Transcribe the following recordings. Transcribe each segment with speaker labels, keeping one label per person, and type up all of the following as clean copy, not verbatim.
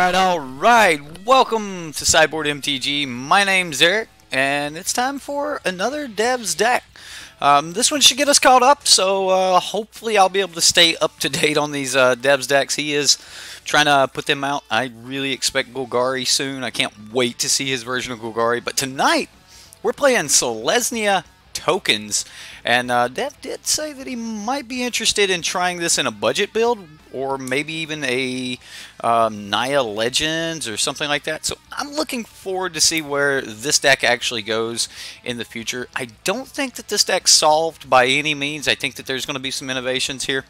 Speaker 1: Alright, welcome to Sideboard MTG. My name's Eric, and it's time for another Devs deck. This one should get us caught up, so hopefully I'll be able to stay up to date on these Devs decks. He is trying to put them out. I really expect Golgari soon. I can't wait to see his version of Golgari. But tonight, we're playing Selesnya Tokens, and Dev did say that he might be interested in trying this in a budget build, or maybe even a Naya Legends or something like that. So I'm looking forward to see where this deck actually goes in the future. I don't think that this deck's solved by any means. I think that there's going to be some innovations here.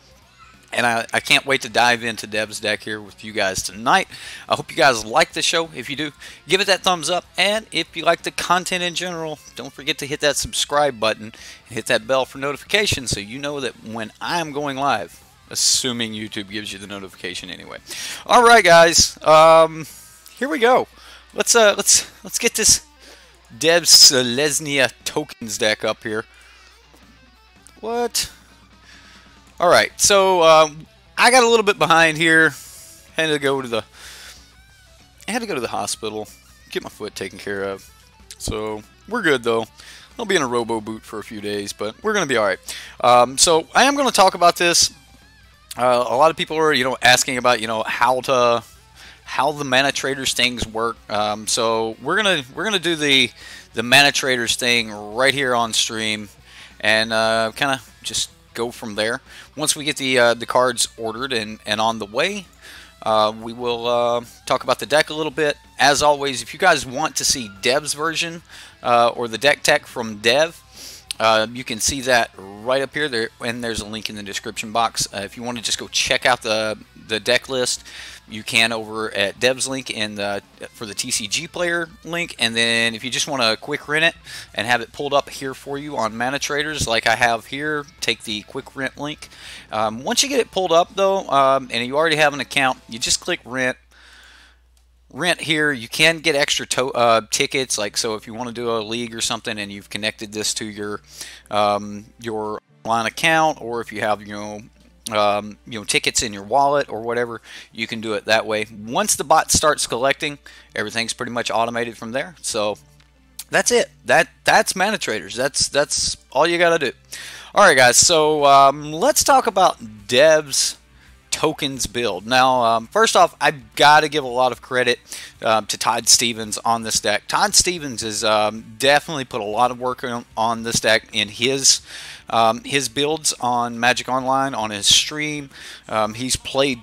Speaker 1: And I can't wait to dive into Dev's deck here with you guys tonight. I hope you guys like the show. If you do, give it that thumbs up. And if you like the content in general, don't forget to hit that subscribe button and hit that bell for notifications so you know that when I'm going live, assuming YouTube gives you the notification anyway. All right, guys. Here we go. Let's get this Dev's Selesnya Tokens deck up here. What? Alright, so I got a little bit behind here. Had to go to the hospital, get my foot taken care of. So we're good though. I'll be in a robo boot for a few days, but we're gonna be alright. So I am gonna talk about this. A lot of people are asking about how the mana traders things work. So we're gonna do the mana traders thing right here on stream, and kind of just go from there. Once we get the cards ordered and on the way, we will talk about the deck a little bit. As always, if you guys want to see Dev's version or the deck tech from Dev, you can see that right up here, and there's a link in the description box. If you want to just go check out the deck list, you can over at Dev's link for the TCG player link. And then if you just want to quick rent it and have it pulled up here for you on Mana Traders like I have here, take the quick rent link. Once you get it pulled up though, and you already have an account, you just click rent here. You can get extra tickets, like so if you want to do a league or something and you've connected this to your online account, or if you have tickets in your wallet or whatever, you can do it that way. Once the bot starts collecting, everything's pretty much automated from there. So that's it. That's Mana Traders. That's all you gotta do. All right, guys. So let's talk about Dev's Tokens build. Now, first off, I've got to give a lot of credit to Todd Stevens on this deck. Todd Stevens has definitely put a lot of work on this deck in his builds on Magic Online, on his stream. He's played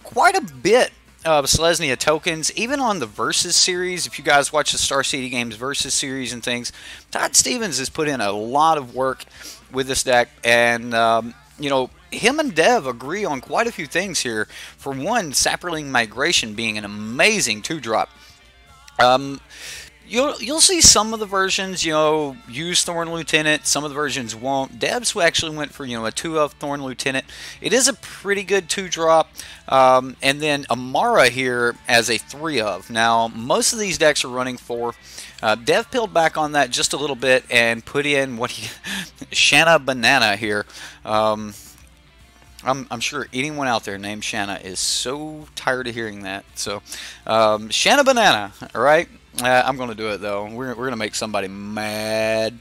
Speaker 1: quite a bit of Selesnya Tokens, even on the Versus series. If you guys watch the Star City Games Versus series and things, Todd Stevens has put in a lot of work with this deck, and him and Dev agree on quite a few things here. For one, Saproling Migration being an amazing 2-drop. You'll see some of the versions, use Thorn Lieutenant. Some of the versions won't. Dev's actually went for, a 2 of Thorn Lieutenant. It is a pretty good 2-drop. And then Amara here as a 3 of. Now, most of these decks are running 4. Dev peeled back on that just a little bit and put in Shanna Banana here. I'm sure anyone out there named Shanna is so tired of hearing that. So, Shanna Banana, all right? I'm going to do it, though. We're going to make somebody mad.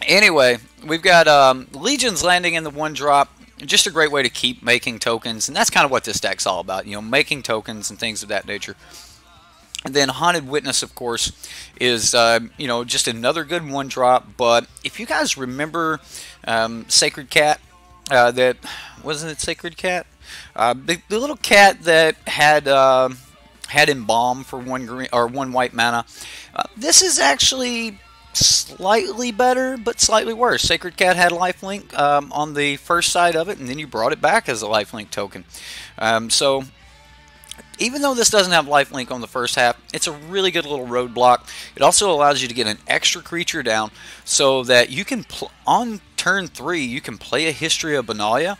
Speaker 1: Anyway, we've got Legion's Landing in the 1-drop. Just a great way to keep making tokens, and that's kind of what this deck's all about, making tokens and things of that nature. And then Haunted Witness, of course, is, just another good 1-drop. But if you guys remember Sacred Cat, that wasn't it Sacred Cat? The little cat that had Embalm for 1 green or 1 white mana. This is actually slightly better, but slightly worse. Sacred Cat had lifelink on the first side of it, and then you brought it back as a lifelink token. So even though this doesn't have lifelink on the first half, it's a really good little roadblock. It also allows you to get an extra creature down so that you can, on turn 3, you can play a History of Benalia,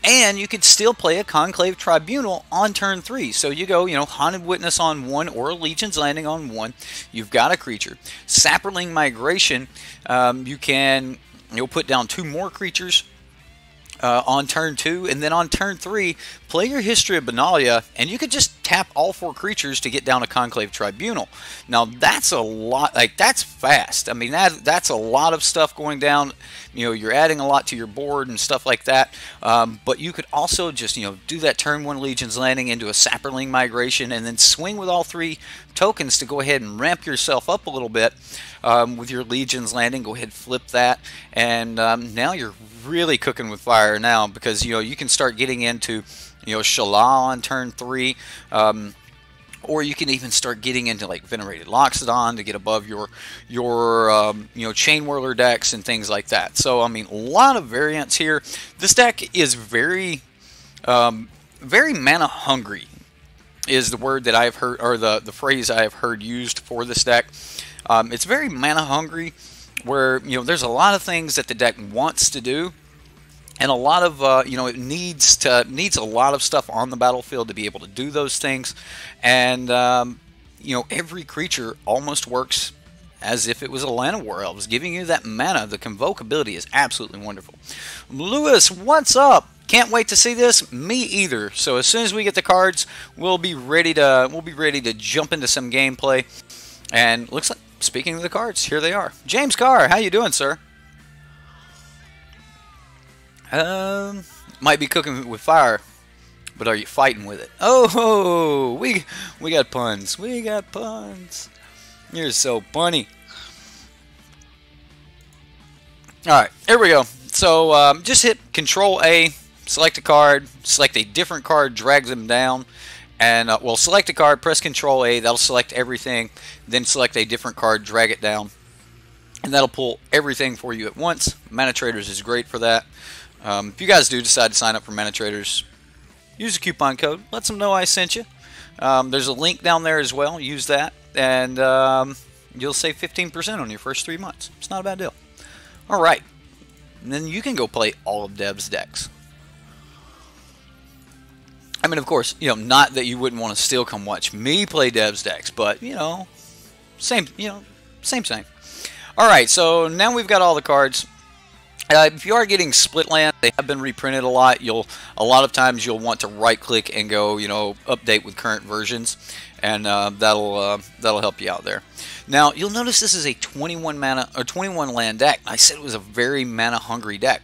Speaker 1: and you could still play a Conclave Tribunal on turn 3. So you go, Haunted Witness on 1 or Legion's Landing on 1. You've got a creature. Saproling Migration, you can put down 2 more creatures on turn 2, and then on turn 3, play your History of Benalia, and you could just tap all 4 creatures to get down a Conclave Tribunal. Now that's a lot, like that's fast. I mean that's a lot of stuff going down. You know, you're adding a lot to your board and stuff like that. But you could also just, you know, do that turn 1 Legion's Landing into a Sapperling Migration, and then swing with all 3 tokens to go ahead and ramp yourself up a little bit with your Legion's Landing. Go ahead, flip that, and now you're really cooking with fire now, because you know you can start getting into, you know, Shala on turn 3, or you can even start getting into like Venerated Loxodon to get above your you know, Chain Whirler decks and things like that. So I mean, a lot of variants here. This deck is very very mana hungry is the word that I've heard, or the phrase I have heard used for this deck. It's very mana hungry, where, you know, there's a lot of things that the deck wants to do, and a lot of you know, it needs a lot of stuff on the battlefield to be able to do those things. And you know, every creature almost works as if it was a Land of War Elves, giving you that mana. The Convoke ability is absolutely wonderful. Lewis, what's up? Can't wait to see this. Me either. So as soon as we get the cards, we'll be ready to jump into some gameplay. And looks like, speaking of the cards, here they are. James Carr, how you doing, sir? Might be cooking with fire, but are you fighting with it? Oh, we got puns. We got puns. You're so funny. All right, here we go. So just hit Control A, select a card, select a different card, drag them down. And, well, select a card, press Control A, that'll select everything, then select a different card, drag it down, and that'll pull everything for you at once. manatraders is great for that. If you guys do decide to sign up for manatraders, use a coupon code, let them know I sent you. There's a link down there as well, use that, and you'll save 15% on your first 3 months. It's not a bad deal. Alright, and then you can go play all of Dev's decks. I mean, of course, you know, not that you wouldn't want to still come watch me play Dev's decks, but, you know, same. All right, so now we've got all the cards. If you are getting split land, they have been reprinted a lot. A lot of times you'll want to right-click and go, you know, update with current versions, and that'll help you out there. Now you'll notice this is a 21 mana or 21 land deck. I said it was a very mana hungry deck,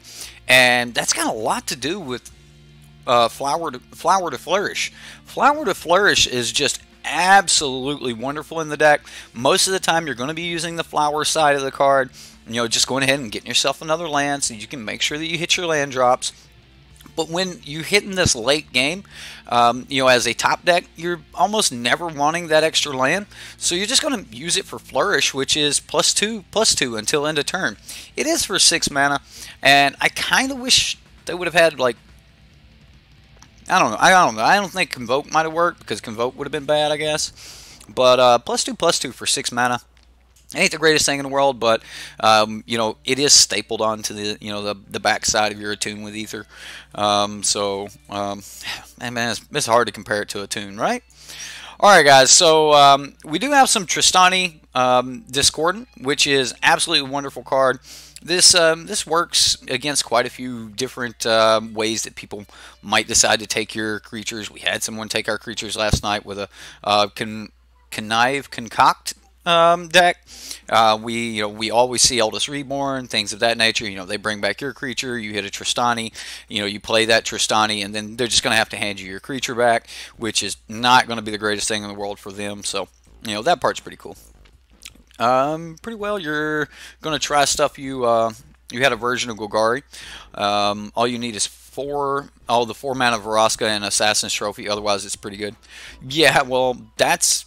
Speaker 1: and that's got a lot to do with Flower to Flourish. Flower to Flourish is just absolutely wonderful in the deck. Most of the time you're going to be using the flower side of the card, you know, just going ahead and getting yourself another land so you can make sure that you hit your land drops. But when you hit in this late game, you know, as a top deck, you're almost never wanting that extra land, so you're just going to use it for Flourish, which is +2/+2 until end of turn. It is for 6 mana, and I kind of wish they would have had, like, I don't know. I don't think Convoke might have worked, because Convoke would have been bad, I guess. But +2/+2 for 6 mana ain't the greatest thing in the world, but you know, it is stapled onto the, you know, the back side of your Attune with Ether. Man, it's hard to compare it to Attune, right? All right, guys. So we do have some Tristani Discordant, which is absolutely a wonderful card. This works against quite a few different ways that people might decide to take your creatures. We had someone take our creatures last night with a Concoct deck. We always see Eldest Reborn, things of that nature. You know, they bring back your creature, you hit a Tristani, you know, you play that Tristani, and then they're just going to have to hand you your creature back, which is not going to be the greatest thing in the world for them. So, you know, that part's pretty cool. Pretty well, you're going to try stuff. You had a version of Golgari. All you need is the 4 mana Vraska and Assassin's Trophy. Otherwise, it's pretty good. Yeah, well, that's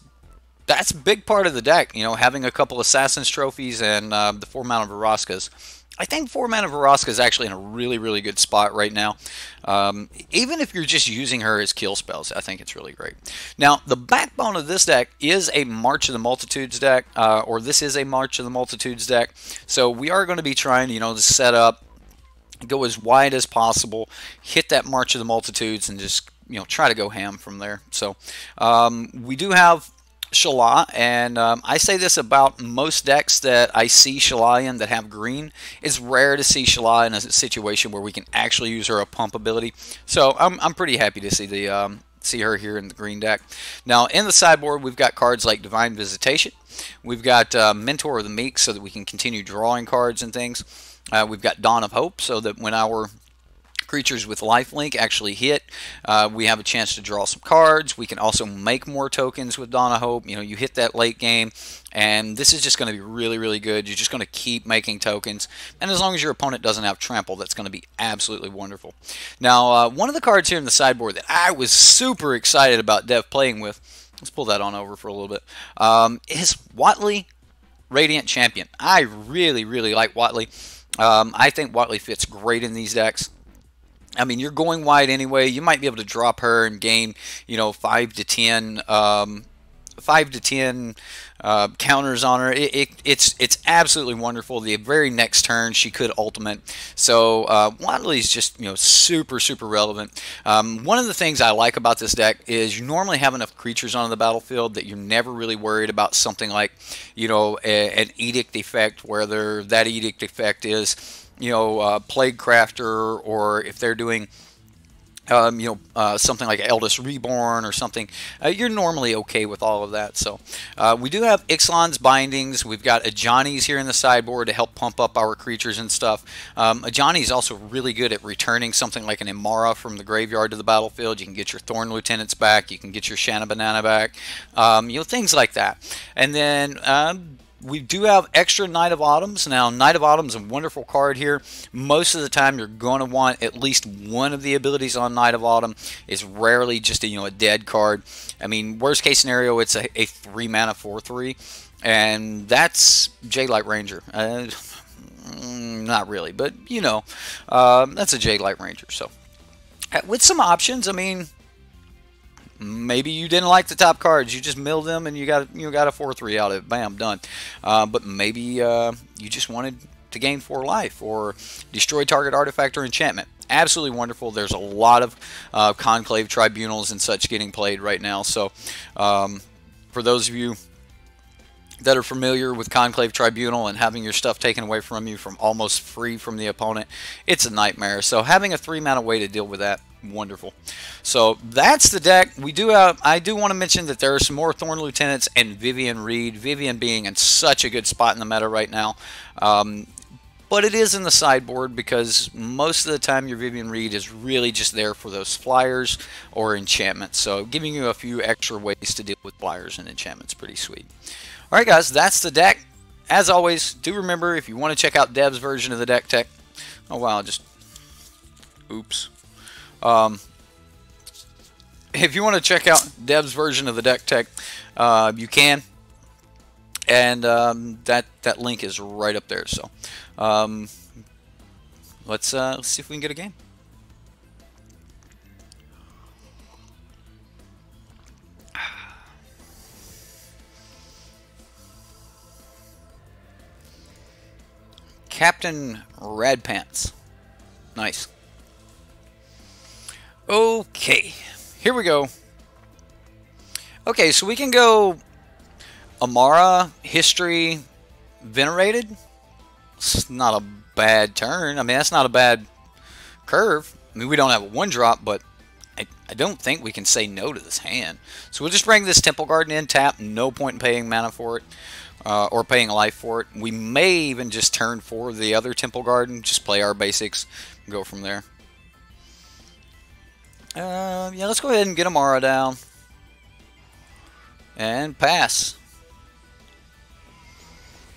Speaker 1: a big part of the deck. You know, having a couple Assassin's Trophies and the 4 mana Vraskas. I think 4 mana Vraska is actually in a really, really good spot right now. Even if you're just using her as kill spells, I think it's really great. Now, the backbone of this deck is a March of the Multitudes deck, or this is a March of the Multitudes deck. So we are going to be trying, you know, to set up, go as wide as possible, hit that March of the Multitudes, and just, you know, try to go ham from there. So we do have Shala, and I say this about most decks that I see Shala in that have green. It's rare to see Shala in a situation where we can actually use her a pump ability. So I'm pretty happy to see the see her here in the green deck. Now in the sideboard, we've got cards like Divine Visitation. We've got Mentor of the Meek, so that we can continue drawing cards and things. We've got Dawn of Hope, so that when our creatures with lifelink actually hit, we have a chance to draw some cards. We can also make more tokens with Dawn of Hope. You know, you hit that late game, and this is just going to be really, really good. You're just going to keep making tokens, and as long as your opponent doesn't have trample, that's going to be absolutely wonderful. Now, one of the cards here in the sideboard that I was super excited about Dev playing with, let's pull that on over for a little bit, is Watley Radiant Champion. I really, really like Watley. I think Watley fits great in these decks. I mean, you're going wide anyway. You might be able to drop her and gain, you know, 5 to 10 counters on her. It's absolutely wonderful. The very next turn, she could ultimate. So Watley's just, you know, super, super relevant. One of the things I like about this deck is you normally have enough creatures on the battlefield that you're never really worried about something like, you know, an edict effect, whether that edict effect is, you know, Plague Crafter, or if they're doing, you know, something like Eldest Reborn or something, you're normally okay with all of that. So we do have Ixalan's Bindings. We've got Ajani's here in the sideboard to help pump up our creatures and stuff. Ajani's also really good at returning something like an Imara from the graveyard to the battlefield. You can get your Thorn Lieutenants back. You can get your Shanna Banana back. You know, things like that. And then we do have extra Knight of Autumns. Now, Knight of Autumn's a wonderful card here. Most of the time, you're going to want at least one of the abilities on Knight of Autumn. It's rarely just a, you know, a dead card. I mean, worst case scenario, it's a 3-mana 4/3, and that's Jadelight Ranger. Not really, but you know, that's a Jadelight Ranger. So, with some options, I mean, maybe you didn't like the top cards, you just milled them and you got a 4/3 out of it, bam, done. But maybe you just wanted to gain 4 life or destroy target artifact or enchantment. Absolutely wonderful. There's a lot of Conclave Tribunals and such getting played right now. So for those of you that are familiar with Conclave Tribunal and having your stuff taken away from you from almost free from the opponent, it's a nightmare. So having a 3-mana way to deal with that, wonderful. So that's the deck. We do have, I do want to mention that there are some more Thorn Lieutenants and Vivian Reed. Vivian being in such a good spot in the meta right now. But it is in the sideboard because most of the time your Vivian Reed is really just there for those flyers or enchantments. So giving you a few extra ways to deal with flyers and enchantments, pretty sweet. Alright guys, that's the deck. As always, do remember, if you want to check out Dev's version of the deck tech, oh wow, just, oops. If you want to check out Dev's version of the deck tech, you can, and that link is right up there. So let's see if we can get a game. Captain Radpants. Nice. Okay, here we go. Okay, so we can go Amara, History, Venerated. It's not a bad turn. I mean, that's not a bad curve. I mean, we don't have a 1-drop, but I don't think we can say no to this hand. So we'll just bring this Temple Garden in, tap. No point in paying mana for it. Or paying life for it. We may even just turn for the other Temple Garden, just play our basics, and go from there. Yeah, let's go ahead and get Amara down. And pass.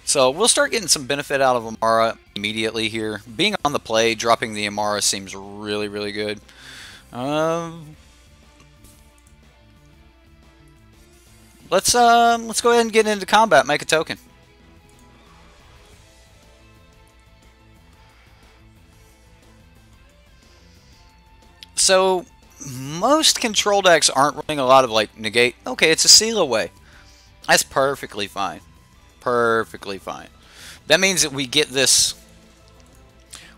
Speaker 1: So we'll start getting some benefit out of Amara immediately here. Being on the play, dropping the Amara seems really, really good. Let's go ahead and get into combat, make a token. So most control decks aren't running a lot of like negate. Okay, it's a seal away. That's perfectly fine. Perfectly fine. That means that we get this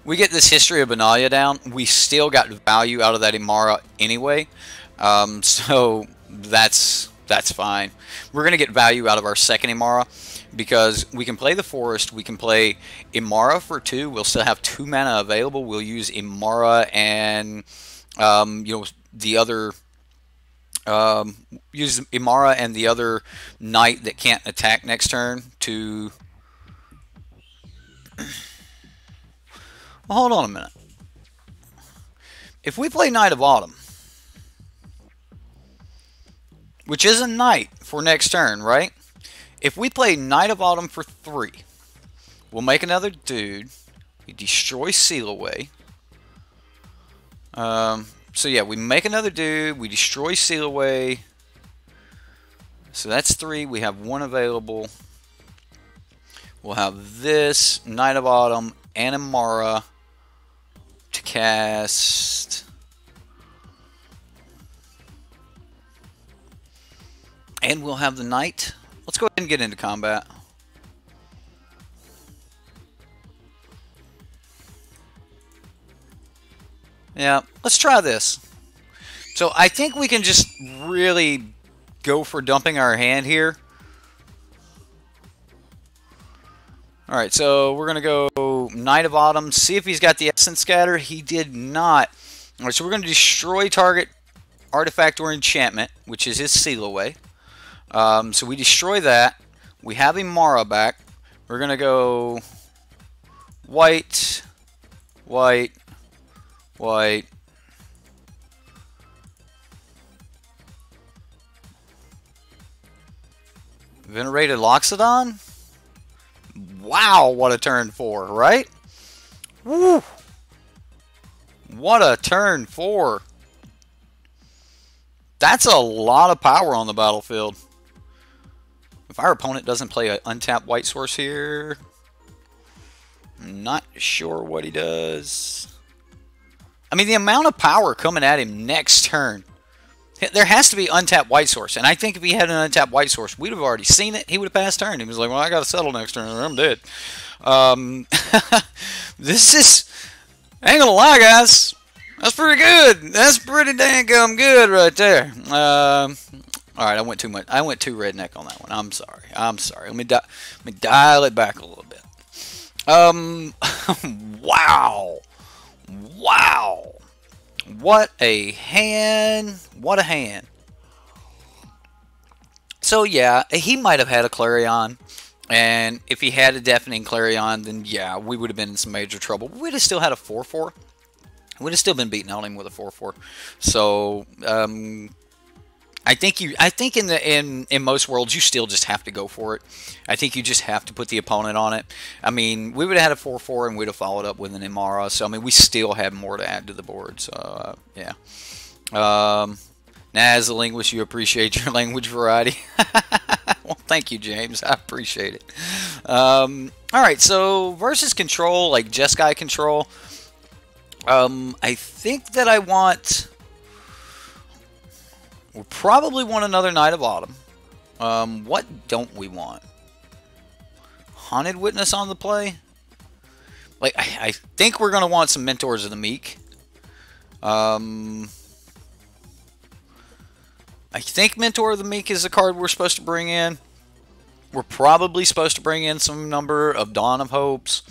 Speaker 1: History of Benalia down. We still got value out of that Imara anyway. So that's that's fine. We're going to get value out of our second Imara because we can play the Forest. We can play Imara for 2. We'll still have 2 mana available. We'll use Imara and you know, the other use Imara and the other knight that can't attack next turn to. Well, hold on a minute. If we play Knight of Autumn, which is a knight for next turn, right? If we play Knight of Autumn for 3, we'll make another dude. We destroy Seal Away. So yeah, we make another dude. We destroy Seal Away. So that's 3. We have 1 available. We'll have this Knight of Autumn and Imara to cast. And we'll have the knight. Let's go ahead and get into combat. Yeah, let's try this. So I think we can just really go for dumping our hand here. Alright, so we're going to go Knight of Autumn, see if he's got the Essence Scatter. He did not. Alright, so we're going to destroy target artifact or enchantment, which is his Seal Away. So we destroy that. We have Imara back. We're going to go white, white, white. Venerated Loxodon? Wow, what a turn 4, right? Woo! What a turn 4. That's a lot of power on the battlefield. If our opponent doesn't play an untapped white source here, I'm not sure what he does. I mean, the amount of power coming at him next turn. There has to be untapped white source. And I think if he had an untapped white source, we'd have already seen it. He would have passed turn. He was like, well, I got to settle next turn or I'm dead. This is, I ain't going to lie, guys. That's pretty good. That's pretty dang good right there. All right, I went too much. I went too redneck on that one. I'm sorry. I'm sorry. Let me dial it back a little bit. Wow. Wow. What a hand. What a hand. So, yeah, he might have had a Clarion. And if he had a Deafening Clarion, then, yeah, we would have been in some major trouble. We'd have still had a 4-4. We'd have still been beating on him with a 4-4. So, I think in most worlds you still just have to go for it. I think you just have to put the opponent on it. I mean, we would have had a 4-4 and we'd have followed up with an Imara. So I mean, we still have more to add to the board. So yeah. Now, as a linguist, you appreciate your language variety. Well, thank you, James. I appreciate it. All right, so versus control, like Jeskai control. I think that I want. We'll probably want another Knight of Autumn. What don't we want? Haunted Witness on the play? Like, I think we're going to want some Mentors of the Meek. I think Mentor of the Meek is the card we're supposed to bring in. We're probably supposed to bring in some number of Dawn of Hopes.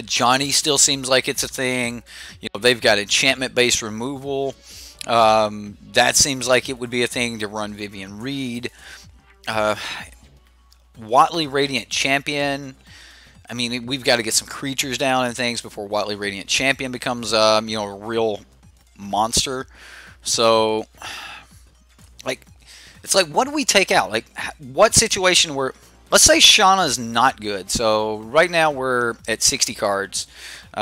Speaker 1: Johnny still seems like it's a thing. You know, they've got enchantment-based removal. That seems like it would be a thing to run Vivian Reed. Watley Radiant Champion. I mean, we've got to get some creatures down and things before Watley Radiant Champion becomes, you know, a real monster. So, like, it's like, what do we take out? Like, what situation where, let's say Shauna's not good. So, right now we're at 60 cards. We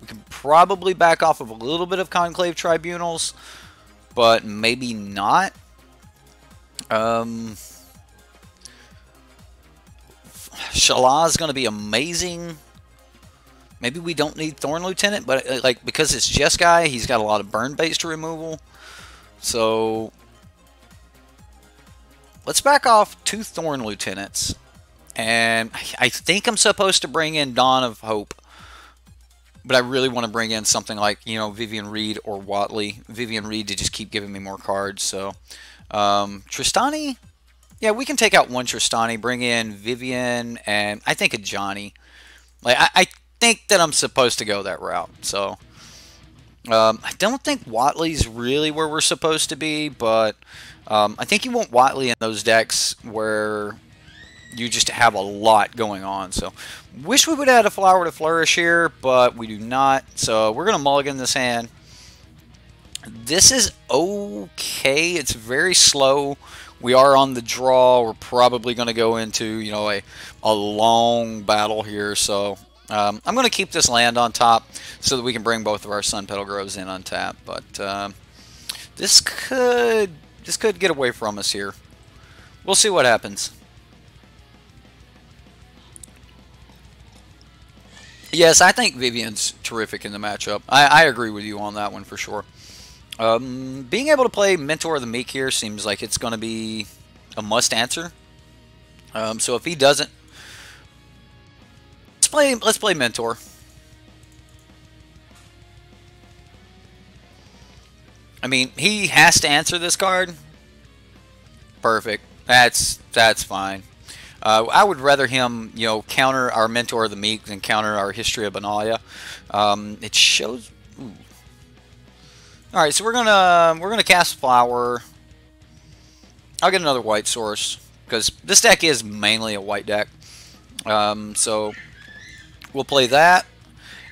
Speaker 1: can probably back off of a little bit of Conclave Tribunals, but maybe not. Shala is going to be amazing. Maybe we don't need Thorn Lieutenant, but like because it's Jeskai, he's got a lot of burn-based removal. So let's back off 2 Thorn Lieutenants. And I think I'm supposed to bring in Dawn of Hope. But I really want to bring in something like, you know, Vivian Reed or Watley. Vivian Reed to just keep giving me more cards. So Tristani, yeah, we can take out one Tristani, bring in Vivian, and I think a Johnny. Like I think that I'm supposed to go that route. So I don't think Watley's really where we're supposed to be, but I think you want Watley in those decks where you just have a lot going on. So wish we would have had a Flower to Flourish here, but we do not. So we're going to mulligan this hand. This is okay. It's very slow. We are on the draw. We're probably going to go into, you know, a long battle here. So I'm going to keep this land on top so that we can bring both of our Sun Petal Groves in on tap. But this could get away from us here. We'll see what happens. Yes, I think Vivian's terrific in the matchup. I agree with you on that one for sure. Being able to play Mentor of the Meek here seems like it's going to be a must answer. So if he doesn't, let's play Mentor. I mean, he has to answer this card. Perfect. That's fine. I would rather him, you know, counter our Mentor of the Meek than counter our History of Benalia. It shows. Ooh. All right, so we're gonna cast Flower. I'll get another white source because this deck is mainly a white deck. So we'll play that,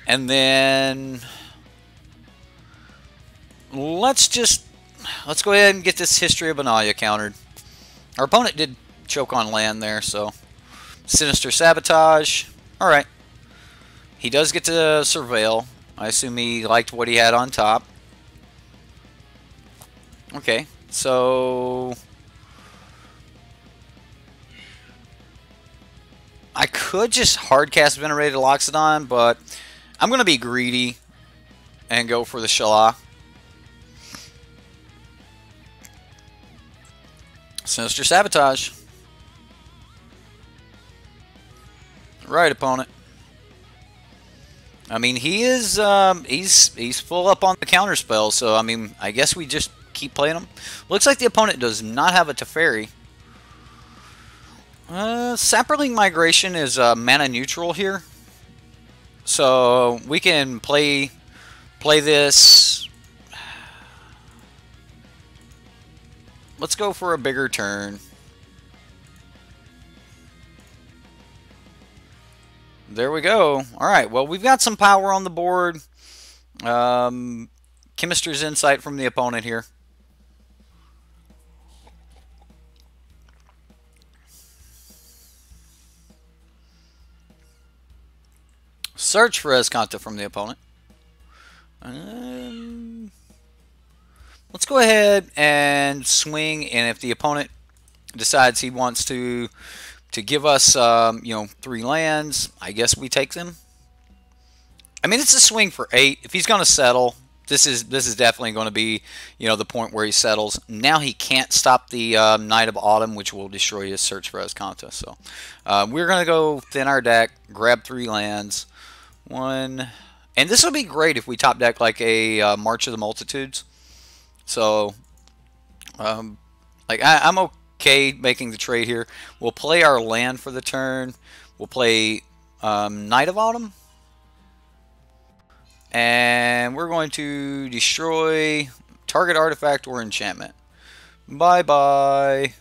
Speaker 1: and then let's go ahead and get this History of Benalia countered. Our opponent did choke on land there, so Sinister Sabotage. Alright. He does get to Surveil. I assume he liked what he had on top. Okay, so I could just hardcast Venerated Loxodon, but I'm going to be greedy and go for the Shala. Sinister Sabotage. Right, opponent. I mean, he is he's full up on the counter spell, so I mean, I guess we just keep playing him. Looks like the opponent does not have a Teferi. Saproling Migration is mana neutral here, so we can play this. Let's go for a bigger turn. There we go. Alright, well, we've got some power on the board. Chemistry's Insight from the opponent here. Search for Escanta from the opponent. Let's go ahead and swing, and if the opponent decides he wants to give us, you know, 3 lands, I guess we take them. I mean, it's a swing for 8. If he's going to settle, this is definitely going to be, you know, the point where he settles. Now he can't stop the Night of Autumn, which will destroy his Search for Escanta. So we're going to go thin our deck, grab 3 lands. 1, and this will be great if we top deck like a March of the Multitudes. So, like I'm okay making the trade here. We'll play our land for the turn. We'll play Night of Autumn. And we're going to destroy target artifact or enchantment. Bye-bye.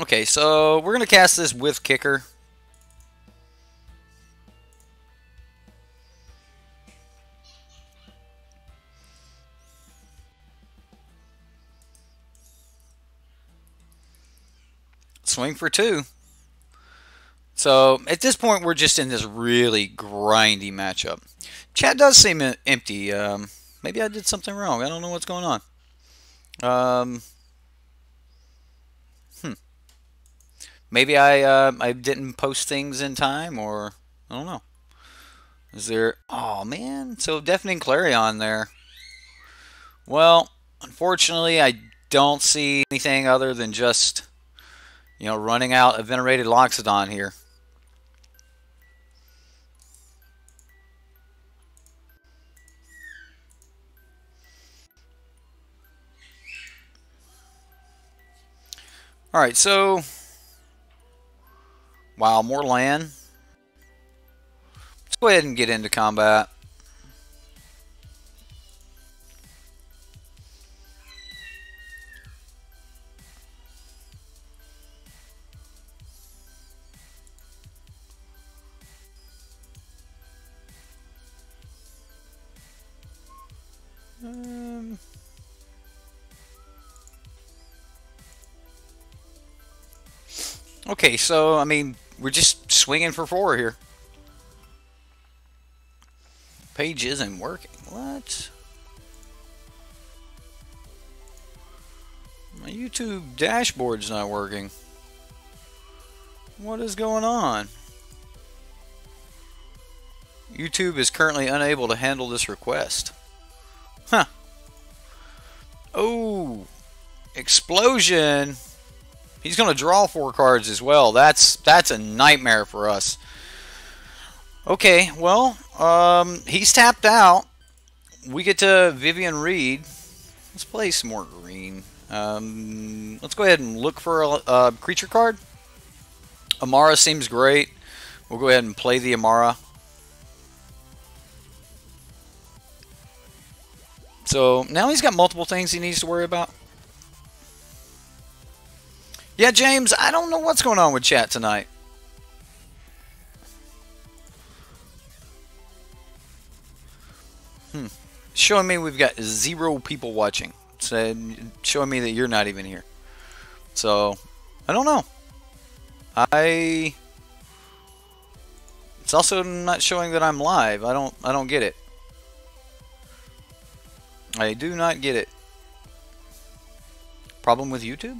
Speaker 1: Okay, so we're going to cast this with Kicker. Swing for 2. So at this point, we're just in this really grindy matchup. Chat does seem empty. Maybe I did something wrong. I don't know what's going on. Maybe I didn't post things in time, or I don't know. Is there? Oh man! So Deafening Clarion there. Well, unfortunately, I don't see anything other than just You know, running out a Venerated Loxodon here. Alright, so... Wow, more land. Let's go ahead and get into combat. Okay, so, I mean, we're just swinging for 4 here. Page isn't working. What? My YouTube dashboard's not working. What is going on? YouTube is currently unable to handle this request. Huh. Oh, explosion. He's going to draw 4 cards as well. That's a nightmare for us. Okay, well, he's tapped out. We get to Vivian Reed. Let's play some more green. Let's go ahead and look for a creature card. Amara seems great. We'll go ahead and play the Amara. So now he's got multiple things he needs to worry about. Yeah, James, I don't know what's going on with chat tonight. Showing me we've got 0 people watching. So showing me that you're not even here. So I don't know. It's also not showing that I'm live. I don't get it. I do not get it. Problem with YouTube?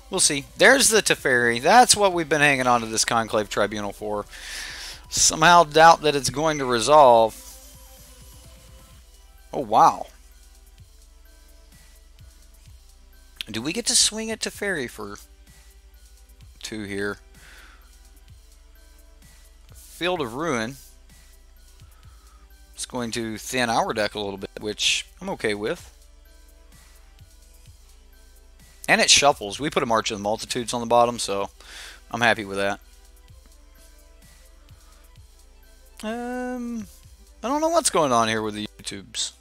Speaker 1: We'll see. There's the Teferi. That's what we've been hanging on to this Conclave Tribunal for. Somehow doubt that it's going to resolve. Oh, wow. Do we get to swing at Teferi for 2 here? Field of Ruin. It's going to thin our deck a little bit, which I'm okay with. And it shuffles. We put a March of the Multitudes on the bottom, so I'm happy with that. I don't know what's going on here with the YouTubes.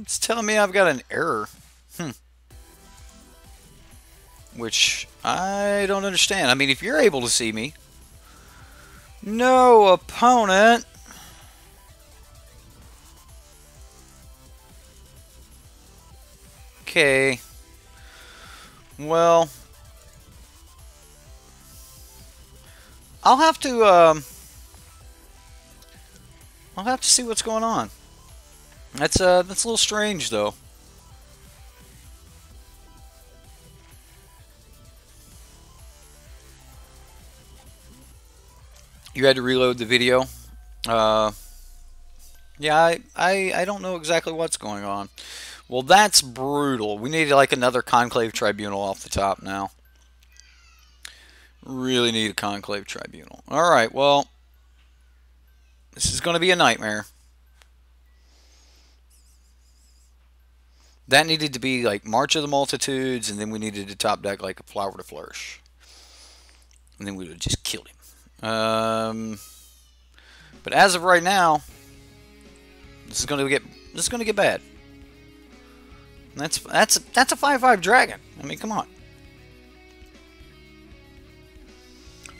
Speaker 1: It's telling me I've got an error. Which I don't understand. I mean, if you're able to see me. No opponent. Okay. Well, I'll have to see what's going on. That's a little strange though. You had to reload the video. Yeah, I don't know exactly what's going on. Well, that's brutal. We need like another Conclave Tribunal off the top now. Really need a Conclave Tribunal. Alright, well, this is going to be a nightmare. That needed to be like March of the Multitudes, and then we needed to top deck like a Flower to Flourish. And then we would have just killed him. But as of right now, this is going to get bad. And that's a 5/5 dragon. I mean, come on.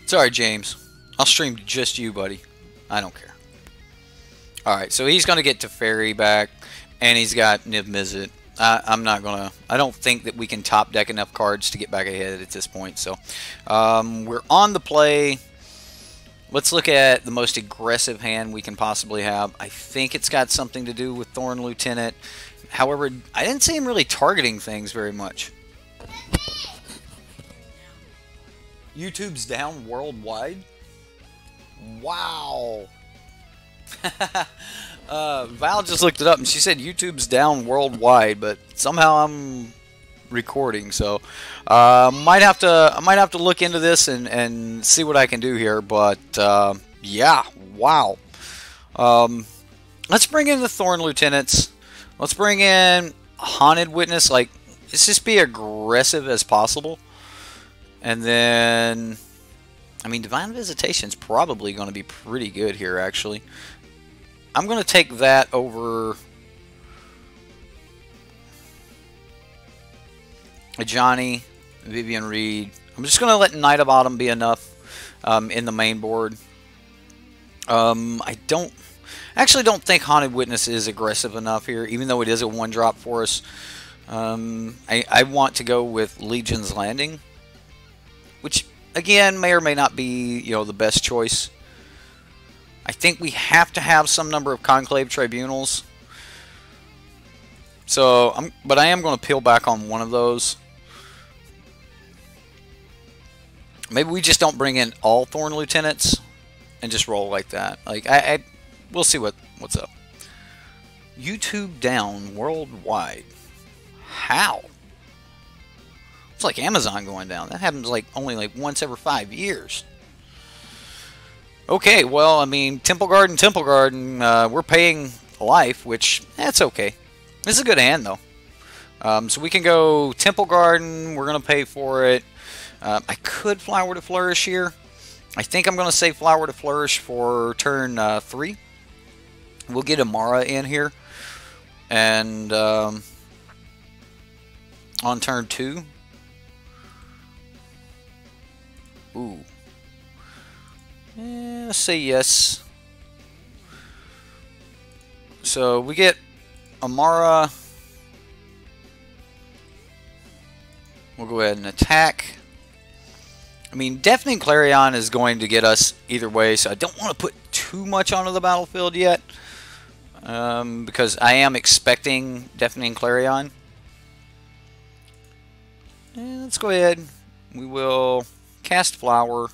Speaker 1: Sorry, James. I'll stream just you, buddy. I don't care. All right, so he's going to get Teferi back, and he's got Niv Mizzet. I don't think that we can top deck enough cards to get back ahead at this point. So we're on the play. Let's look at the most aggressive hand we can possibly have. I think it's got something to do with Thorn Lieutenant. However, I didn't see him really targeting things very much. YouTube's down worldwide? Wow. Val just looked it up and she said YouTube's down worldwide, but somehow I'm recording, so might have to look into this and see what I can do here. But yeah, wow. Let's bring in the Thorn Lieutenants. Let's bring in Haunted Witness. Like, let's just be aggressive as possible. And then, I mean, Divine Visitation's probably going to be pretty good here, actually. I'm going to take that over Johnny, Vivian Reed. I'm just going to let Knight of Autumn be enough in the main board. I actually don't think Haunted Witness is aggressive enough here, even though it is a 1-drop for us. I want to go with Legion's Landing, which, again, may or may not be, you know, the best choice. I think we have to have some number of Conclave Tribunals. So, but I am going to peel back on one of those. Maybe we just don't bring in all Thorn Lieutenants and just roll like that. Like, we'll see what's up. YouTube down worldwide. How? It's like Amazon going down. That happens like only like once every 5 years. Okay, well, I mean, Temple Garden, we're paying life, which, that's okay. This is a good hand, though. So we can go Temple Garden, we're going to pay for it. I could Flower to Flourish here. I think I'm going to say Flower to Flourish for turn 3. We'll get Amara in here. And on turn 2. Ooh. Let's say yes. So we get Amara. We'll go ahead and attack. I mean, Deafening Clarion is going to get us either way, so I don't want to put too much onto the battlefield yet. Because I am expecting Deafening Clarion. And let's go ahead. We will cast Flower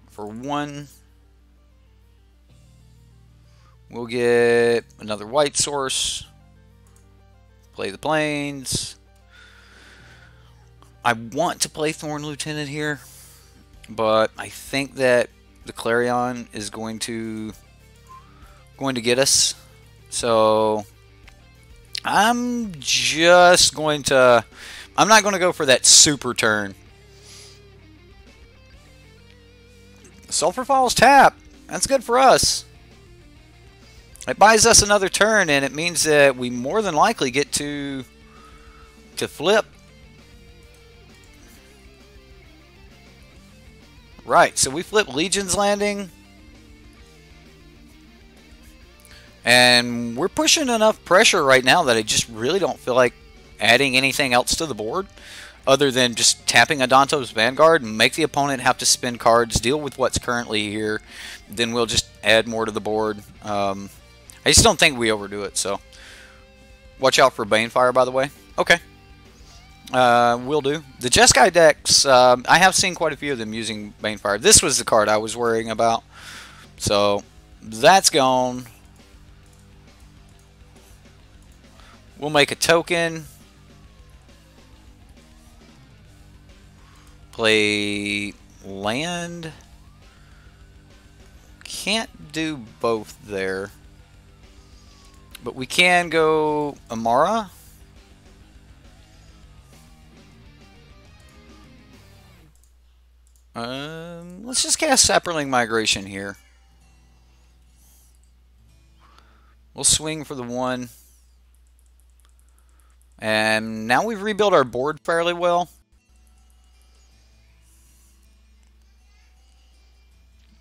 Speaker 1: for 1. We'll get another white source. Play the Plains. I want to play Thorn Lieutenant here, but I think that the Clarion is going to get us. So I'm just going to... I'm not going to go for that super turn. Sulfur Falls tap. That's good for us. It buys us another turn, and it means that we more than likely get to flip. Right, so we flip Legion's Landing. And we're pushing enough pressure right now that I just really don't feel like adding anything else to the board other than just tapping Adanto's Vanguard and make the opponent have to spend cards, deal with what's currently here. Then we'll just add more to the board. I just don't think we overdo it, so watch out for Banefire, by the way. Okay. Will do. The Jeskai decks, I have seen quite a few of them using Banefire. This was the card I was worrying about. So, that's gone. We'll make a token. Play land. Can't do both there. But we can go Amara. Let's just cast Sapperling Migration here. We'll swing for the 1. And now we've rebuilt our board fairly well.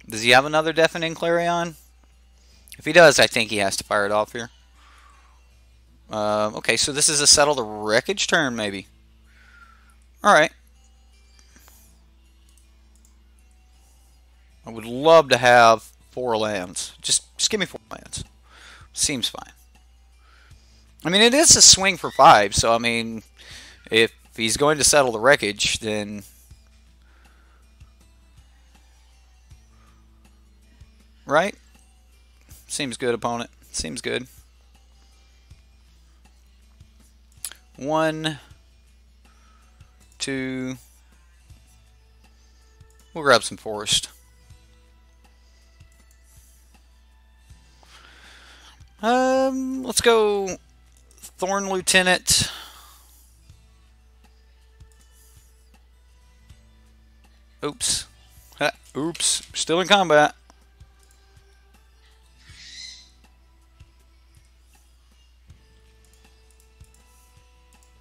Speaker 1: Does he have another Deafening Clarion? If he does, I think he has to fire it off here. Okay, so this is a Settle the Wreckage turn, maybe. Alright. I would love to have 4 lands. Just give me 4 lands. Seems fine. I mean, it is a swing for 5, so I mean, if he's going to Settle the Wreckage, then... Right? Seems good, opponent. Seems good. 1, 2. We'll grab some forest. Let's go Thorn Lieutenant. Oops. Ha, oops. Still in combat.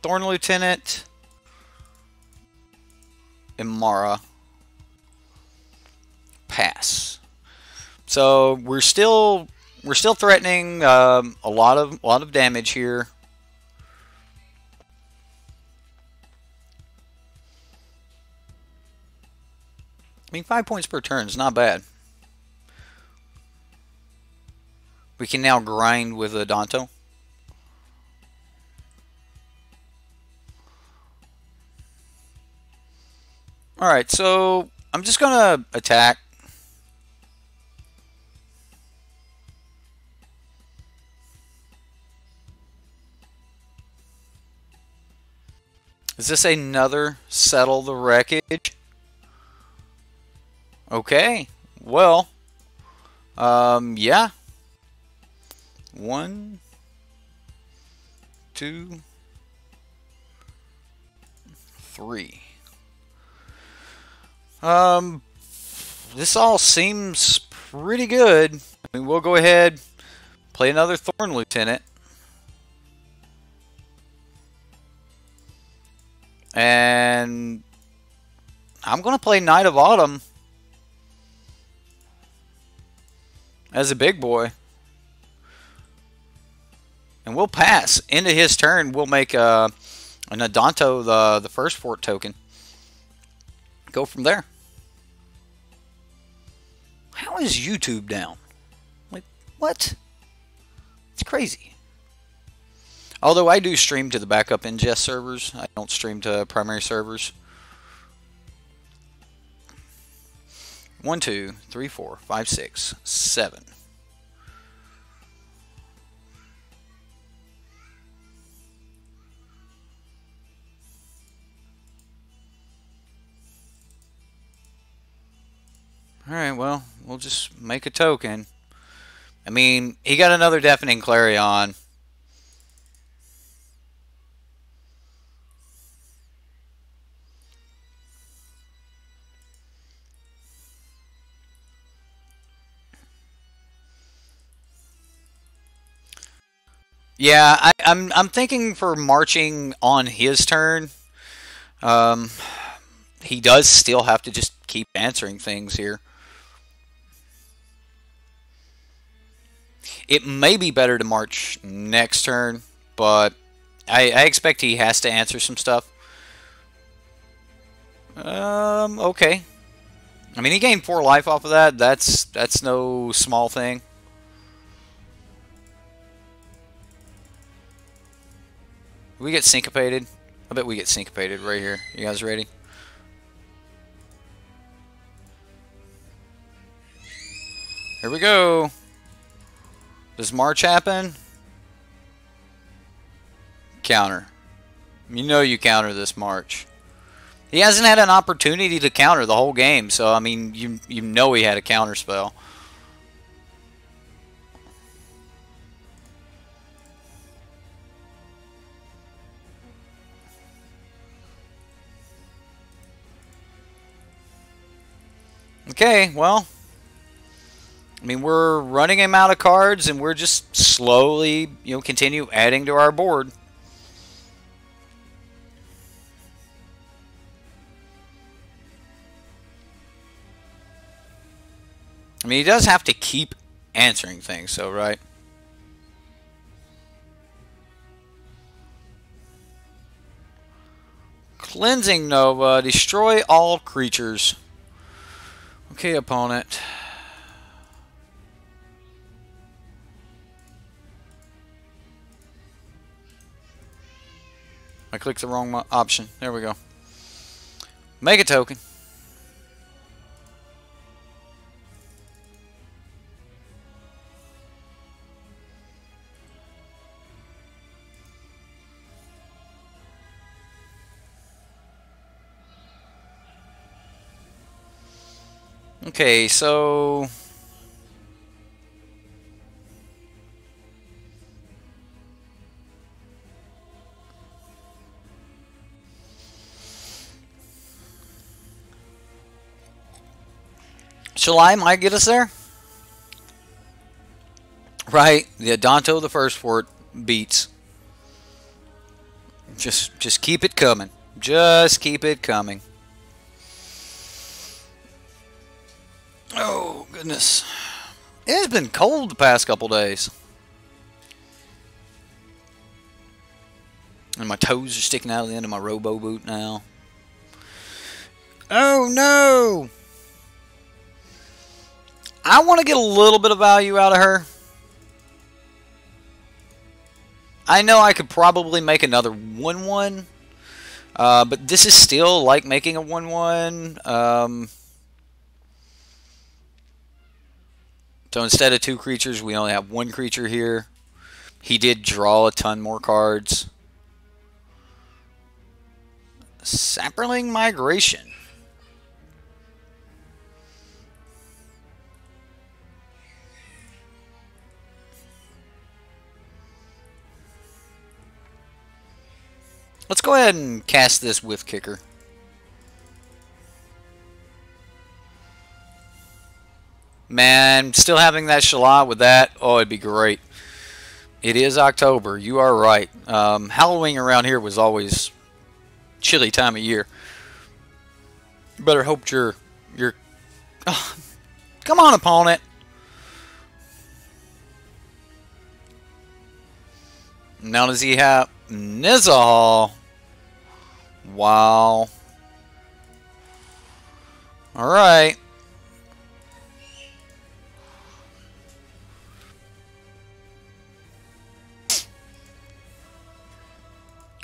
Speaker 1: Thorn Lieutenant. Imara. Pass. So we're still threatening a lot of damage here. I mean, 5 points per turn is not bad. We can now grind with a Danto. Alright, so I'm just going to attack. Is this another Settle the Wreckage? Okay, well, yeah. 1, 2, 3. This all seems pretty good. I mean, we'll go ahead, play another Thorn Lieutenant. And I'm going to play Knight of Autumn as a big boy. And we'll pass. Into his turn, we'll make an Adanto the first fort token. Go from there. How is YouTube down? Like, what? It's crazy. Although I do stream to the backup ingest servers. I don't stream to primary servers. 1, 2, 3, 4, 5, 6, 7. Alright, well, we'll just make a token. I mean, he got another Deafening Clarion. Yeah, I'm thinking for marching on his turn. He does still have to just keep answering things here. It may be better to march next turn, but I expect he has to answer some stuff. Okay. I mean, he gained 4 life off of that. That's no small thing. We get syncopated. I bet we get syncopated right here. You guys ready? Here we go. Does March happen? Counter. You know you counter this March. He hasn't had an opportunity to counter the whole game, so I mean, you know he had a counter spell. Okay, well, I mean, we're running him out of cards, and we're just slowly, continue adding to our board. I mean, he does have to keep answering things, so, right? Cleansing Nova. Destroy all creatures. Okay, opponent. I clicked the wrong option. There we go. Make a token. Okay, so Sultai might get us there. Right, the Adonto the first fort beats. Just keep it coming. Just keep it coming. Oh, goodness. It has been cold the past couple days. And my toes are sticking out of the end of my robo boot now. Oh, no! I want to get a little bit of value out of her. I know I could probably make another 1/1. But this is still like making a 1/1. So instead of 2 creatures, we only have 1 creature here. He did draw a ton more cards. Sapperling Migration. Let's go ahead and cast this with Kicker. Man, still having that Shala with that, oh, it'd be great. It is October, you are right. Halloween around here was always chilly time of year. Better hope you're oh, come on, opponent. Now does he have Nizahal? Wow. Alright.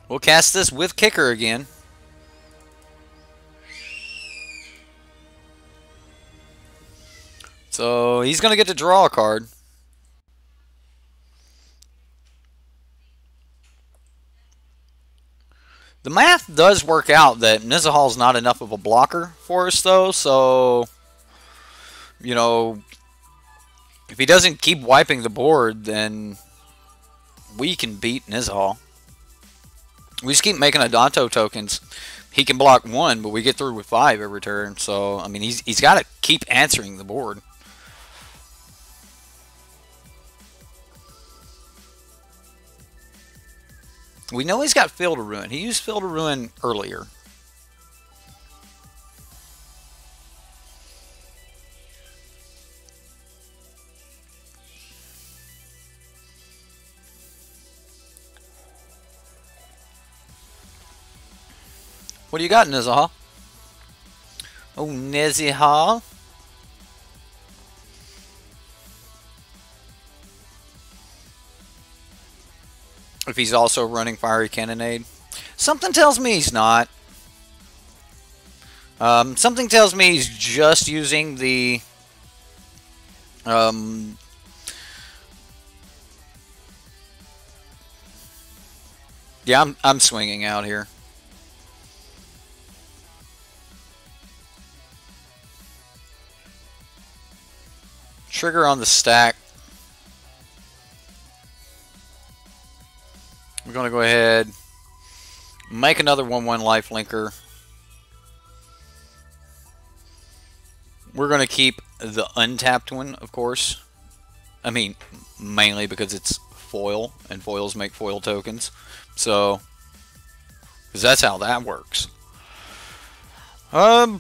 Speaker 1: We'll cast this with Kicker again. So he's going to get to draw a card. The math does work out that Nizahal's not enough of a blocker for us, though, so, you know, if he doesn't keep wiping the board, then we can beat Nizahal. We just keep making Adonto tokens. He can block 1, but we get through with 5 every turn, so, I mean, he's got to keep answering the board. We know he's got Field of Ruin. He used Field of Ruin earlier. What do you got, Nizahal? Oh, Nizahal. If he's also running Fiery Cannonade. Something tells me he's not. Something tells me he's just using the... yeah, I'm swinging out here. Trigger on the stack. We're going to go ahead, make another 1/1 life linker. We're going to keep the untapped one, of course. I mean, mainly because it's foil, and foils make foil tokens. So, because that's how that works. I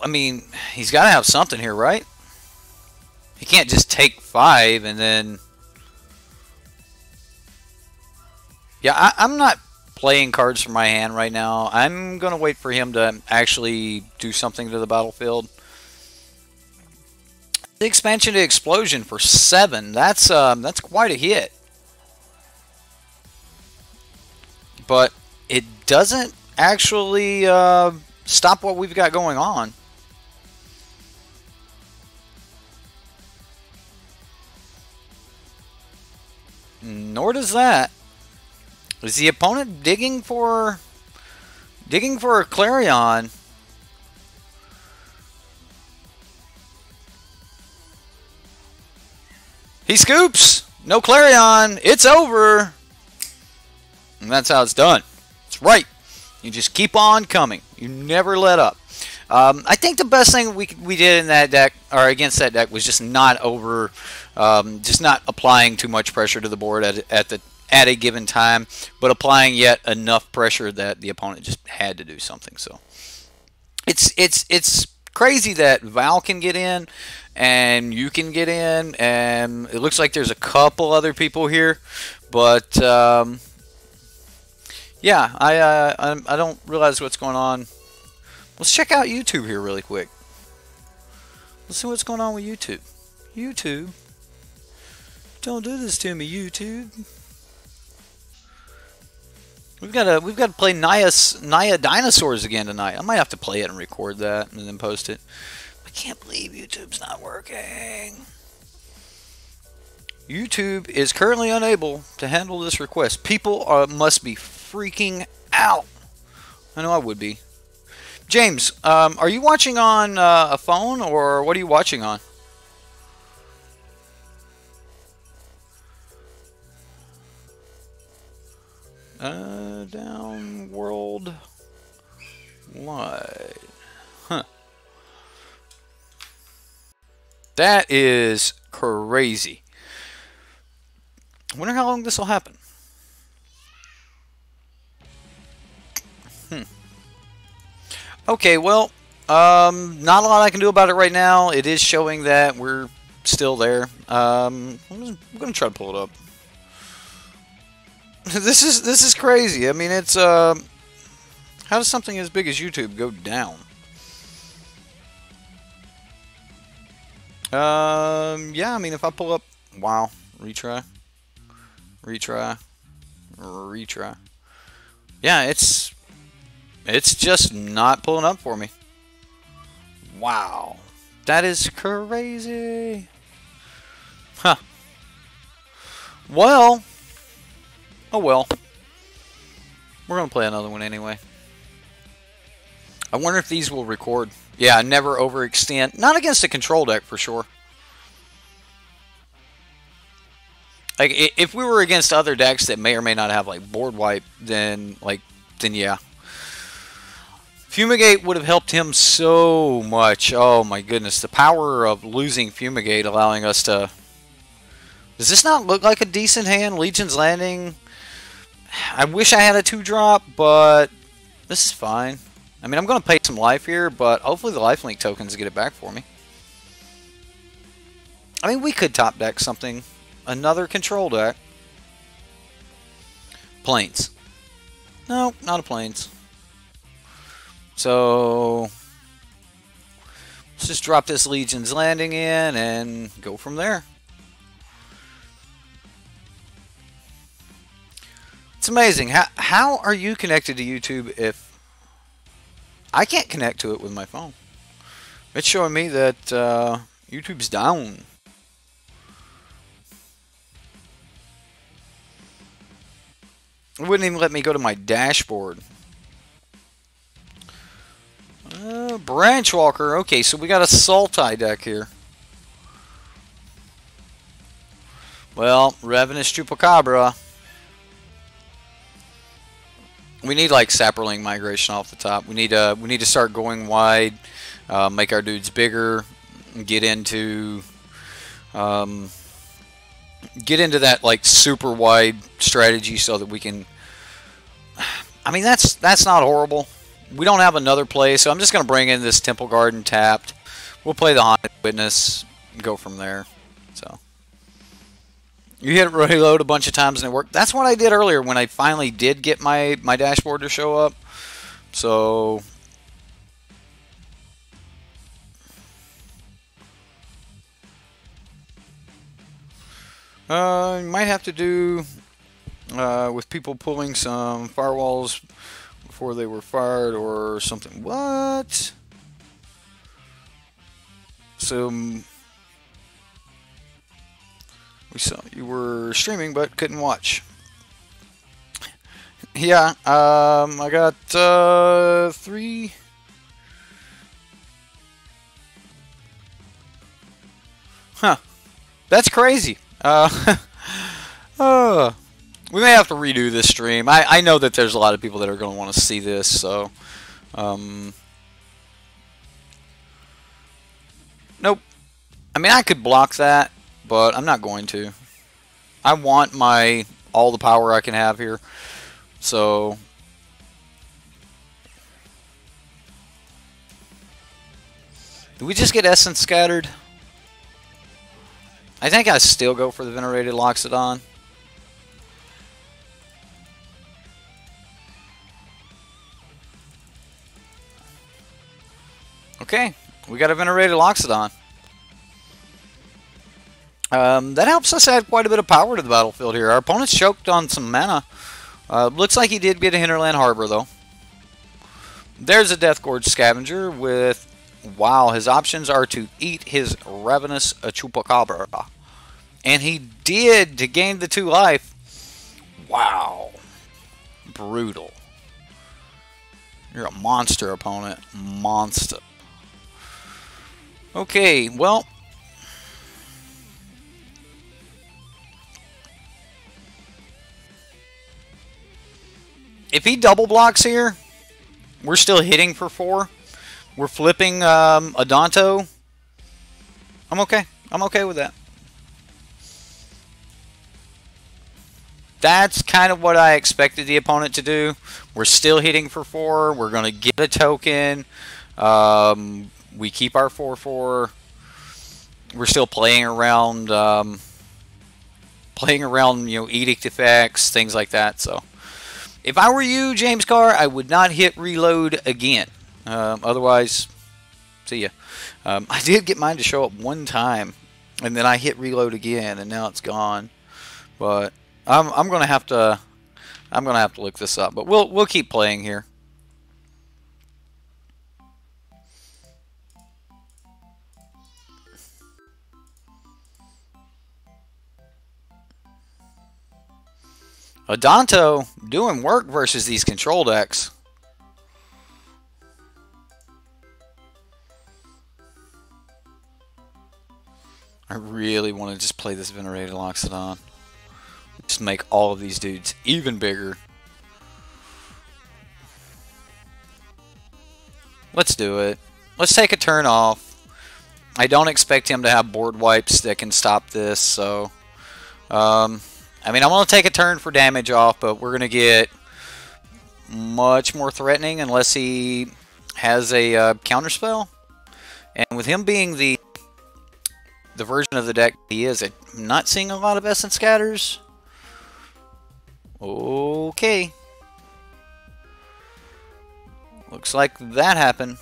Speaker 1: mean, he's got to have something here, right? He can't just take 5 and then... yeah, I'm not playing cards from my hand right now. I'm going to wait for him to actually do something to the battlefield. The expansion to Explosion for 7. That's quite a hit. But it doesn't actually stop what we've got going on. Nor does that. Is the opponent digging for a Clarion? He scoops. No Clarion. It's over. And that's how it's done. It's right. You just keep on coming. You never let up. I think the best thing we did in that deck, or against that deck, was just not applying too much pressure to the board at a given time, but applying yet enough pressure that the opponent just had to do something. So it's crazy that Val can get in and you can get in, and it looks like there's a couple other people here, but yeah, I don't realize what's going on. Let's check out YouTube here really quick. Let's see what's going on with YouTube. YouTube, don't do this to me, YouTube. We've got to play Naya Dinosaurs again tonight. I might have to play it and record that and then post it. I can't believe YouTube's not working. YouTube is currently unable to handle this request. People must be freaking out. I know I would be. James, are you watching on a phone, or what are you watching on? Down world wide. Huh. That is crazy. I wonder how long this will happen. Okay, well, not a lot I can do about it right now. It is showing that we're still there. I'm gonna try to pull it up. This is crazy. I mean, it's how does something as big as YouTube go down? Yeah, I mean, if I pull up, wow, retry. Yeah, it's just not pulling up for me. Wow. That is crazy. Huh. Well. Oh well. We're going to play another one anyway. I wonder if these will record. Yeah, never overextend. Not against a control deck for sure. Like, if we were against other decks that may or may not have like board wipe, then yeah. Fumigate would have helped him so much. Oh my goodness. The power of losing Fumigate allowing us to... Does this not look like a decent hand? Legion's Landing. I wish I had a 2-drop, but this is fine. I mean, I'm going to pay some life here, but hopefully the lifelink tokens get it back for me. I mean, we could top deck something. Another control deck. Plains. No, not a Plains. So let's just drop this Legion's Landing in and go from there. It's amazing. How are you connected to YouTube if I can't connect to it with my phone? It's showing me that YouTube's down. It wouldn't even let me go to my dashboard. Branchwalker. Okay, so we got a Sultai deck here. Well, Ravenous Chupacabra. We need like Sapperling migration off the top. We need to start going wide, make our dudes bigger, get into that like super wide strategy so that we can. I mean, that's not horrible. We don't have another play, so I'm just going to bring in this Temple Garden tapped. We'll play the Haunted Witness and go from there. So you hit it reload a bunch of times and it worked. That's what I did earlier when I finally did get my dashboard to show up. So you might have to do with people pulling some firewalls before they were fired or something. What? So we saw you were streaming but couldn't watch. Yeah, I got 3. Huh. That's crazy. Uh, we may have to redo this stream. I know that there's a lot of people that are going to want to see this, so... Nope. I mean, I could block that, but I'm not going to. I want all the power I can have here. So... Do we just get Essence Scattered? I think I still go for the Venerated Loxodon. Okay, we got a Venerated Loxodon. That helps us add quite a bit of power to the battlefield here. Our opponent's choked on some mana. Looks like he did get a Hinterland Harbor, though. There's a Death Gorge Scavenger with... Wow, his options are to eat his Ravenous Chupacabra. And he did to gain the 2 life. Wow. Brutal. You're a monster, opponent. Monster. Okay, well... If he double blocks here, we're still hitting for 4. We're flipping a Danto. I'm okay. I'm okay with that. That's kind of what I expected the opponent to do. We're still hitting for 4. We're going to get a token. We keep our 4/4. We're still playing around, you know, edict effects, things like that. So, if I were you, James Carr, I would not hit reload again. Otherwise, see ya. I did get mine to show up one time, and then I hit reload again, and now it's gone. But I'm gonna have to look this up. But we'll keep playing here. Adanto doing work versus these control decks. I really want to just play this Venerated Loxodon. Just make all of these dudes even bigger. Let's do it. Let's take a turn off. I don't expect him to have board wipes that can stop this, so... I mean, I'm going to take a turn for damage off, but we're going to get much more threatening unless he has a counterspell. And with him being the version of the deck he is, I'm not seeing a lot of Essence Scatters. Okay. Looks like that happened.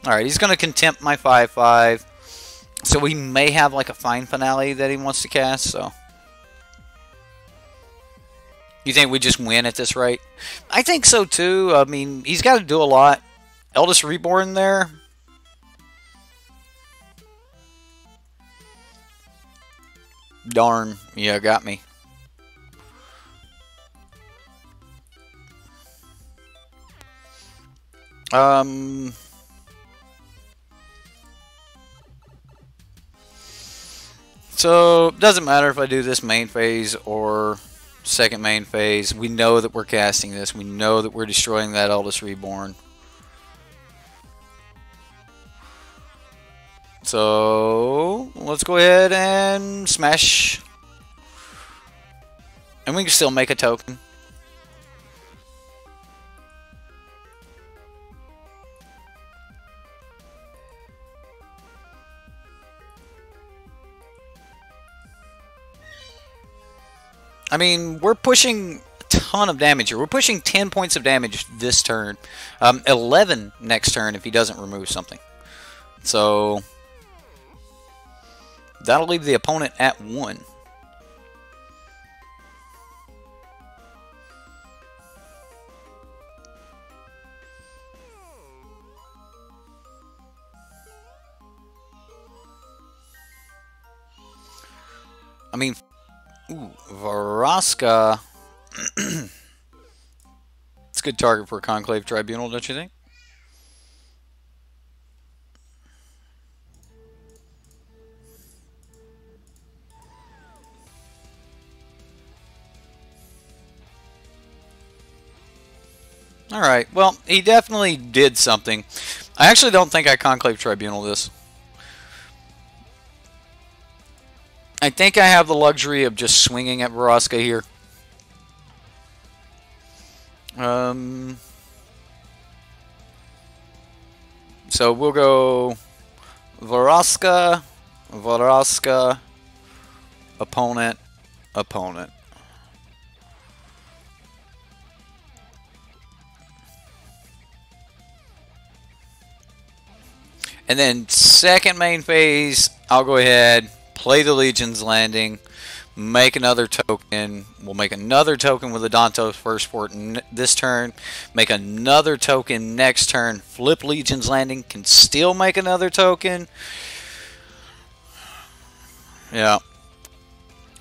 Speaker 1: Alright, he's going to contempt my 5/5. So he may have like a fine finale that he wants to cast, so... You think we just win at this rate? I think so too. I mean, he's got to do a lot. Eldest Reborn there. Darn. Yeah, got me. So, doesn't matter if I do this main phase or second main phase. We know that we're casting this. We know that we're destroying that Eldest Reborn. So, let's go ahead and smash. And we can still make a token. I mean, we're pushing a ton of damage here. We're pushing 10 points of damage this turn. 11 next turn if he doesn't remove something. So, that'll leave the opponent at 1. I mean... Ooh, Vraska. It's a good target for a Conclave Tribunal, don't you think? Alright, well, he definitely did something. I actually don't think I Conclave Tribunal this. I think I have the luxury of just swinging at Vraska here. So we'll go Vraska, opponent, opponent. And then second main phase, I'll go ahead, play the Legion's Landing, make another token. We'll make another token with the Dantos first fort this turn. Make another token next turn. Flip Legion's Landing. Can still make another token. Yeah.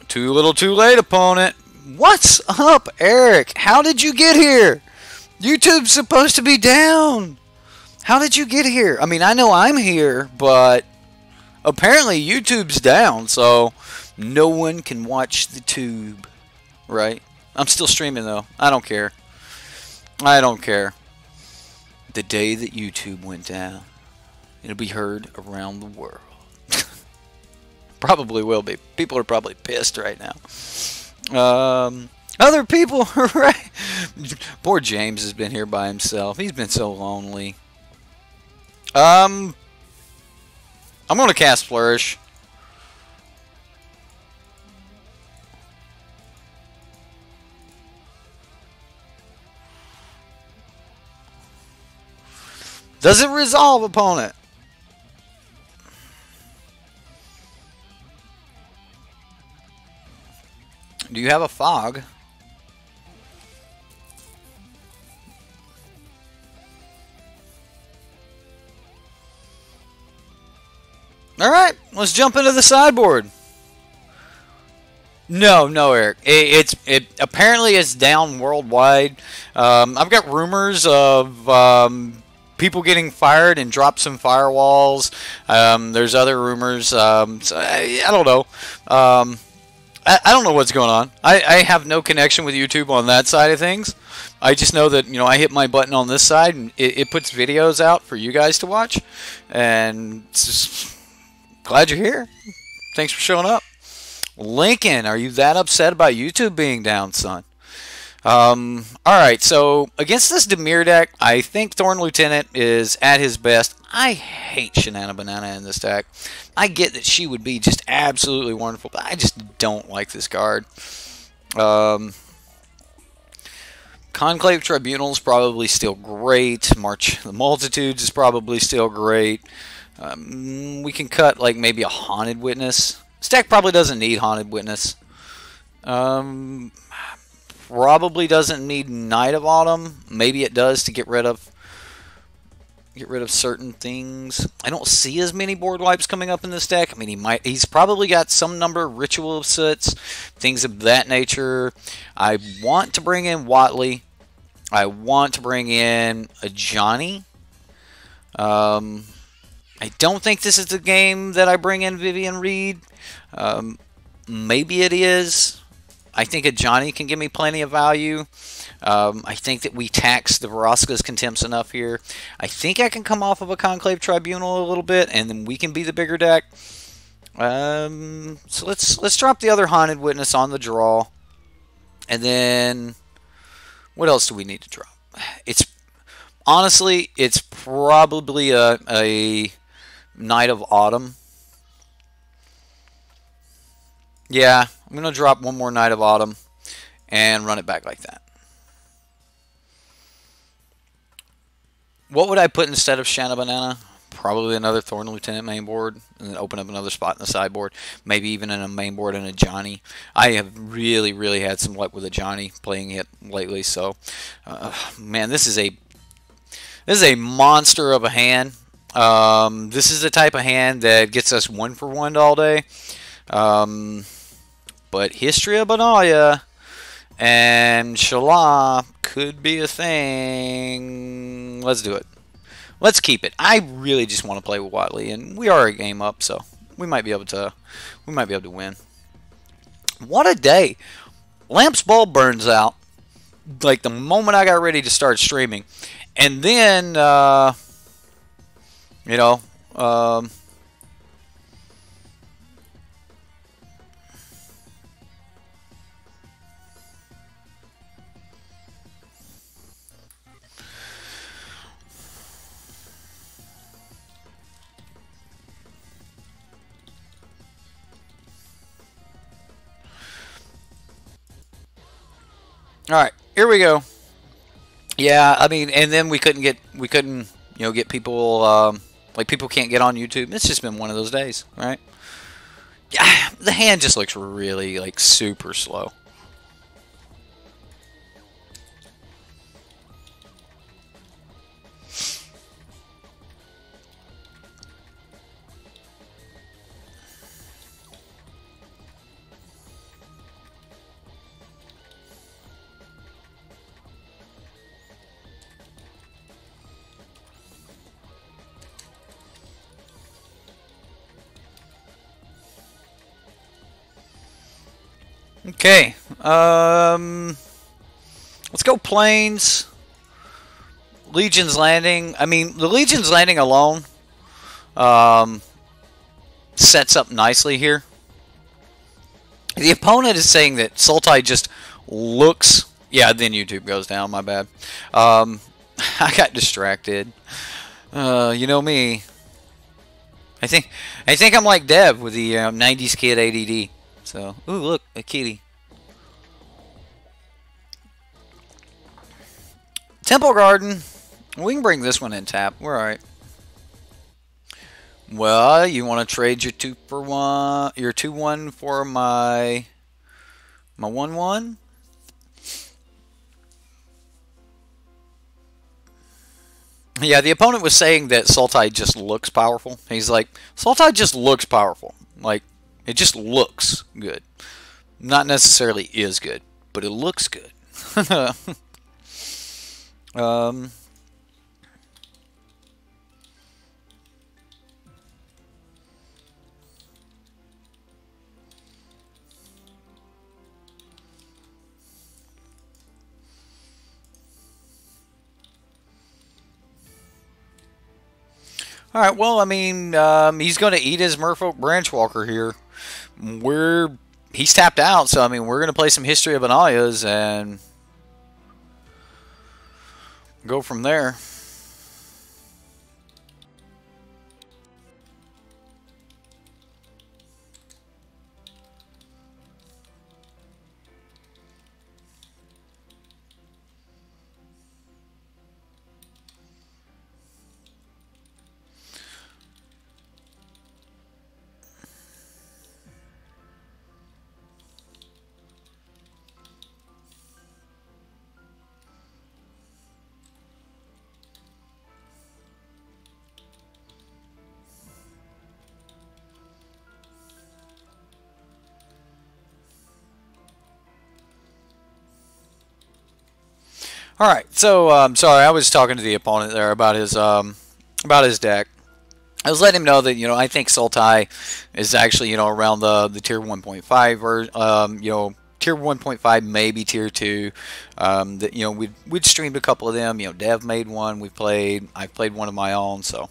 Speaker 1: Too little too late, opponent. What's up, Eric? How did you get here? YouTube's supposed to be down. How did you get here? I mean, I know I'm here, but apparently YouTube's down, so no one can watch the tube, right? I'm still streaming, though. I don't care. I don't care. The day that YouTube went down, it'll be heard around the world. Probably will be. People are probably pissed right now. Other people, right? Poor James has been here by himself. He's been so lonely. I'm going to cast Flourish. Does it resolve, opponent? Do you have a fog? Alright, let's jump into the sideboard. No, Eric. It apparently it's down worldwide. I've got rumors of people getting fired and dropped some firewalls. There's other rumors. So I don't know. I don't know what's going on. I have no connection with YouTube on that side of things. I just know that, I hit my button on this side and it puts videos out for you guys to watch. And it's just glad you're here. Thanks for showing up. Lincoln, are you that upset about YouTube being down, son? Alright, so against this Dimir deck, I think Thorn Lieutenant is at his best. I hate Shanana Banana in this deck. I get that she would be just absolutely wonderful, but I just don't like this card. Conclave Tribunal is probably still great. March of the Multitudes is probably still great. We can cut like maybe a Haunted Witness. This deck probably doesn't need Haunted Witness. Probably doesn't need Knight of Autumn. Maybe it does to get rid of certain things. I don't see as many board wipes coming up in this deck. I mean, he's probably got some number of Ritual of Soots, things of that nature. I want to bring in Watley. I want to bring in a Johnny. I don't think this is the game that I bring in Vivian Reed. Maybe it is. I think a Johnny can give me plenty of value. I think that we tax the Vraska's Contempts enough here. I think I can come off of a Conclave Tribunal a little bit, and then we can be the bigger deck. So let's drop the other Haunted Witness on the draw. And then what else do we need to drop? Honestly, it's probably a Knight of Autumn. Yeah, I'm going to drop one more Knight of Autumn and run it back like that. What would I put instead of Shanna Banana? Probably another Thorn Lieutenant main board, and then open up another spot in the sideboard. Maybe even in a main board and a Johnny. I have really had some luck with a Johnny playing it lately. So, man, this is a monster of a hand. This is the type of hand that gets us 1-for-1 all day. But History of Benalia and Shala could be a thing. Let's do it. Let's keep it. I really just want to play with Watley, and we are a game up, so we might be able to win. What a day! Lamp's bulb burns out. like the moment I got ready to start streaming, and then you know. All right, here we go. Yeah, I mean, and then we couldn't, you know, get people, like people can't get on YouTube. It's just been one of those days, right? Yeah, the hand just looks really, like, super slow. Okay, let's go Plains. Legion's Landing. I mean, the Legion's Landing alone sets up nicely here. The opponent is saying that Sultai just looks... Yeah, then YouTube goes down, my bad. I got distracted. You know me. I think I'm like Dev with the 90s kid ADD. So, ooh, look, a kitty. Temple Garden. We can bring this one in tap. We're alright. Well, you want to trade your 2-for-1, your 2-1 for my 1-1? Yeah, the opponent was saying that Sultai just looks powerful. He's like, Sultai just looks powerful. Like, it just looks good. Not necessarily is good, but it looks good. Alright, well, I mean, he's going to eat his Merfolk Branchwalker here. He's tapped out, so, I mean, we're going to play some History of Analias and go from there. All right, so sorry, I was talking to the opponent there about his deck. I was letting him know that, you know, I think Sultai is actually, you know, around the tier 1.5 or you know, tier 1.5, maybe tier 2. That, you know, we'd streamed a couple of them. You know, Dev made one. I've played one of my own. So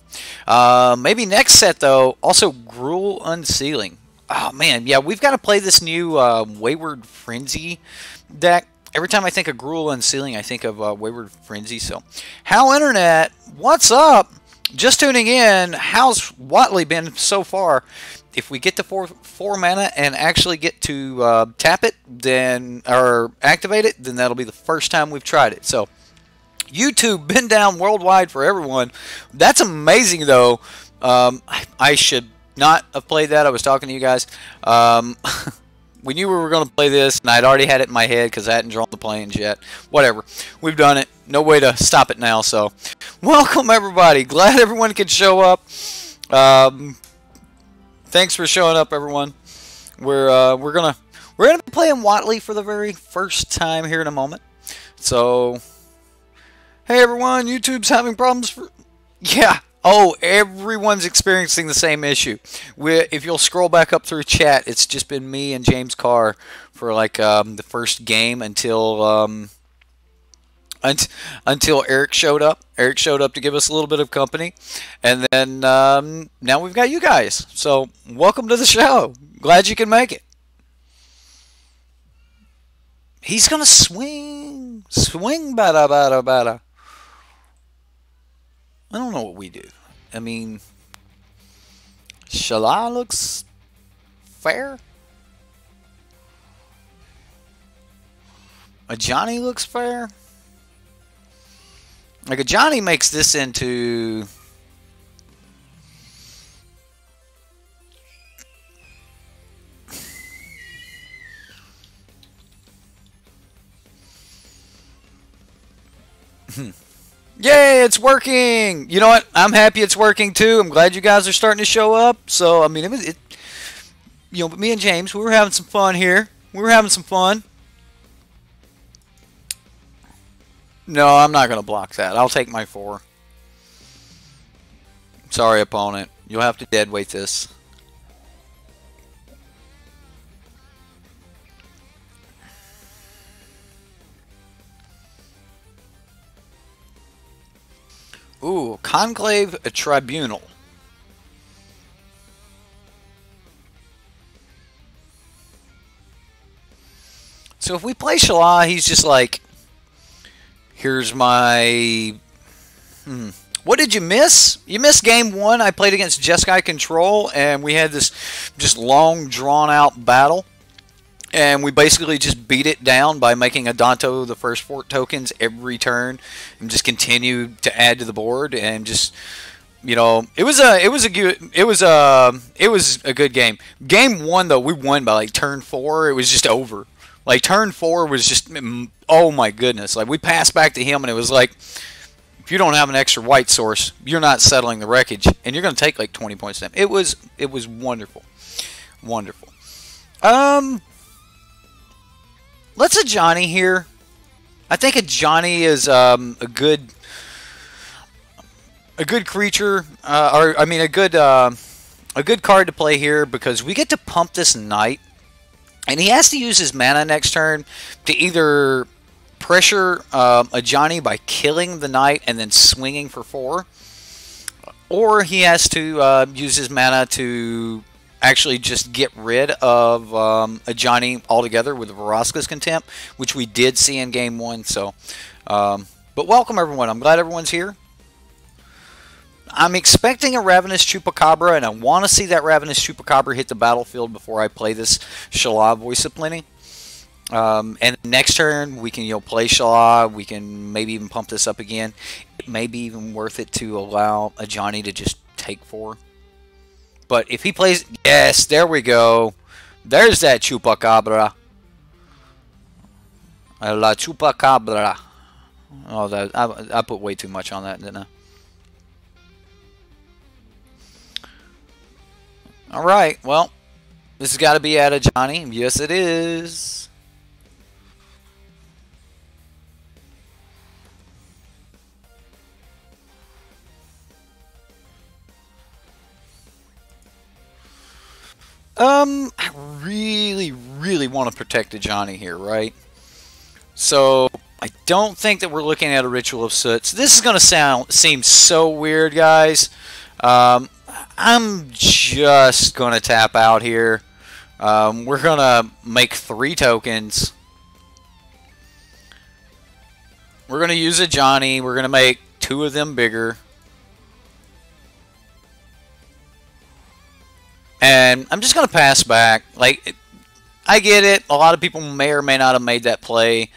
Speaker 1: maybe next set though. Also, Gruul Unsealing. Oh man, yeah, we've got to play this new Wayward Frenzy deck. Every time I think of Gruul Unsealing, I think of Wayward Frenzy. So, How Internet, what's up? Just tuning in. How's Watley been so far? If we get to four mana and actually get to tap it, then or activate it, then that'll be the first time we've tried it. So, YouTube been down worldwide for everyone. That's amazing, though. I should not have played that. I was talking to you guys. We knew we were going to play this, and I'd already had it in my head because I hadn't drawn the planes yet. Whatever. We've done it. No way to stop it now. So, welcome, everybody. Glad everyone could show up. Thanks for showing up, everyone. We're gonna be playing Watley for the very first time here in a moment. So, hey, everyone. YouTube's having problems. Yeah. Oh, everyone's experiencing the same issue. If you'll scroll back up through chat, it's just been me and James Carr for like the first game until until Eric showed up. Eric showed up to give us a little bit of company, and then now we've got you guys. So welcome to the show. Glad you can make it. He's gonna swing, swing, bada bada bada. I don't know what we do. I mean, Shala looks fair. A Johnny looks fair. Like a Johnny makes this into yay, it's working! You know what? I'm happy it's working too. I'm glad you guys are starting to show up. So, I mean, you know, but me and James, we were having some fun here. We were having some fun. No, I'm not going to block that. I'll take my 4. Sorry, opponent. You'll have to deadweight this. Ooh, Conclave a Tribunal. So if we play Shala, he's just like, here's my... What did you miss? You missed game 1. I played against Jeskai Control, and we had this just long, drawn-out battle. And we basically just beat it down by making Adanto the first 4 tokens every turn, and just continued to add to the board, and just, you know, it was a good game. Game 1 though, we won by like turn 4. It was just over. Like turn 4 was just, oh my goodness. Like we passed back to him, and it was like, if you don't have an extra white source, you're not settling the wreckage, and you're going to take like 20 points to them. It was wonderful, wonderful. Let's a Johnny here. I think a Johnny is a good creature, or I mean a good card to play here, because we get to pump this knight, and he has to use his mana next turn to either pressure a Johnny by killing the knight and then swinging for 4, or he has to use his mana to actually just get rid of a Johnny altogether with Vraska's Contempt, which we did see in game 1. So, but welcome everyone. I'm glad everyone's here. I'm expecting a Ravenous Chupacabra, and I want to see that Ravenous Chupacabra hit the battlefield before I play this Shala Voice of Plenty. And next turn we can, you know, play Shala. We can maybe even pump this up again. It may be even worth it to allow a Johnny to just take 4. But if he plays... Yes, there we go. There's that Chupacabra. La Chupacabra. Oh, that, I put way too much on that, didn't I? Alright, well, this has got to be out of Johnny. Yes, it is. I really want to protect a Johnny here, right? So, I don't think that we're looking at a Ritual of Soot. So this is going to seem so weird, guys. I'm just going to tap out here. We're going to make 3 tokens. We're going to use a Johnny. We're going to make 2 of them bigger. And I'm just going to pass back. Like, I get it. A lot of people may or may not have made that play.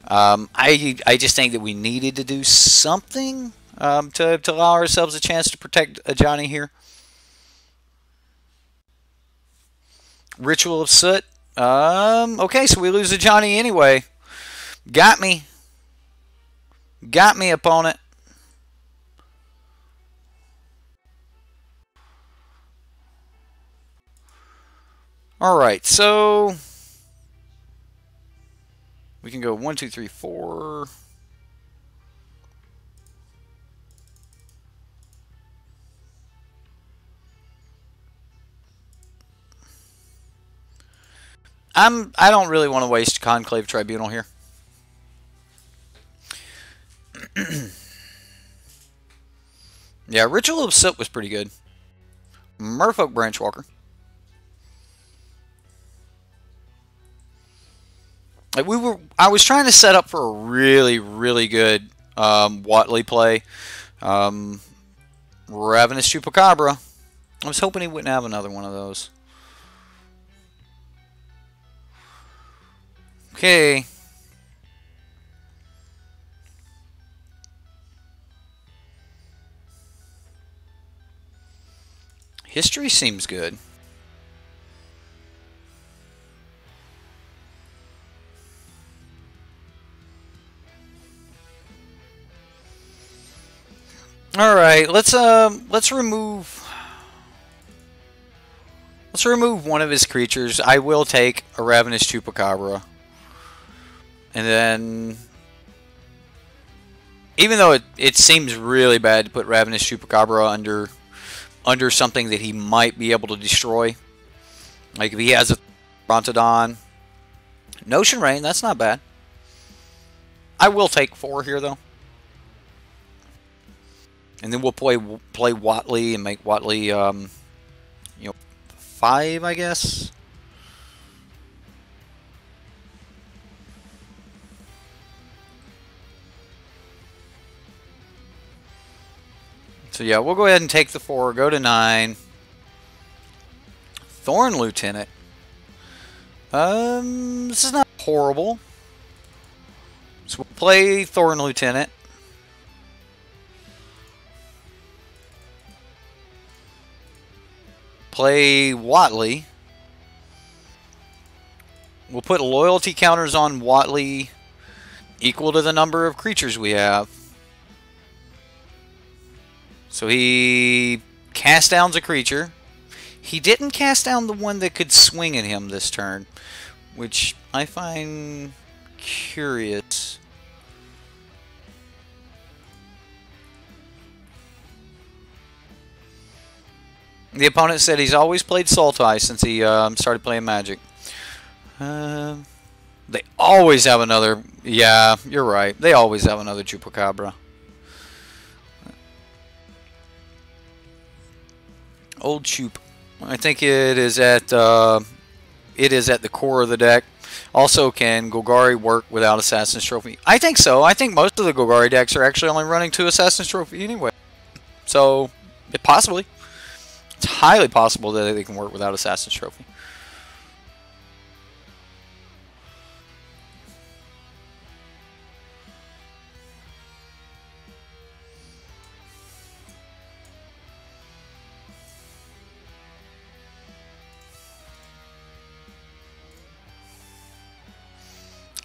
Speaker 1: I just think that we needed to do something to allow ourselves a chance to protect a Johnny here. Ritual of Soot. Okay, so we lose a Johnny anyway. Got me. Got me, opponent. Alright, so we can go 1, 2, 3, 4. I don't really want to waste Conclave Tribunal here. Yeah, Ritual of Soot was pretty good. Merfolk Branchwalker. Like I was trying to set up for a really, really good Watley play. Ravenous Chupacabra. I was hoping he wouldn't have another one of those. Okay. History seems good. All right, let's remove one of his creatures. I will take a Ravenous Chupacabra. And then, even though it seems really bad to put Ravenous Chupacabra under something that he might be able to destroy, like if he has a Brontodon, Notion Rain, that's not bad. I will take 4 here though, and then we'll play Watley and make Watley, you know, 5, I guess. So yeah, we'll go ahead and take the 4, go to 9. Thorn Lieutenant. This is not horrible. So we'll play Thorn Lieutenant. Play Watley. We'll put loyalty counters on Watley equal to the number of creatures we have. So he cast downs a creature. He didn't cast down the one that could swing at him this turn, which I find curious. The opponent said he's always played Sultai since he started playing Magic. They always have another... Yeah, you're right. They always have another Chupacabra. Old Chup. I think it is at the core of the deck. Also, can Golgari work without Assassin's Trophy? I think so. I think most of the Golgari decks are actually only running 2 Assassin's Trophy anyway. So, possibly. It's highly possible that they can work without Assassin's Trophy.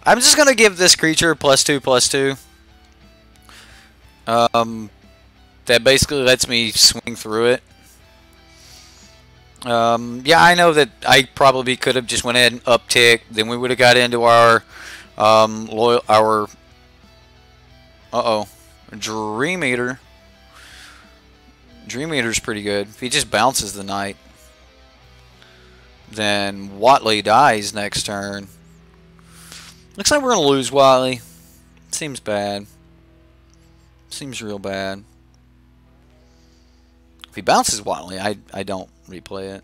Speaker 1: I'm just going to give this creature +2/+2. That basically lets me swing through it. Yeah, I know that I probably could have just went ahead and uptick. Then we would have got into our Dream Eater. Dream Eater's pretty good. If he just bounces the Knight, then Watley dies next turn. Looks like we're going to lose Watley. Seems bad. Seems real bad. If he bounces Watley, I don't replay it.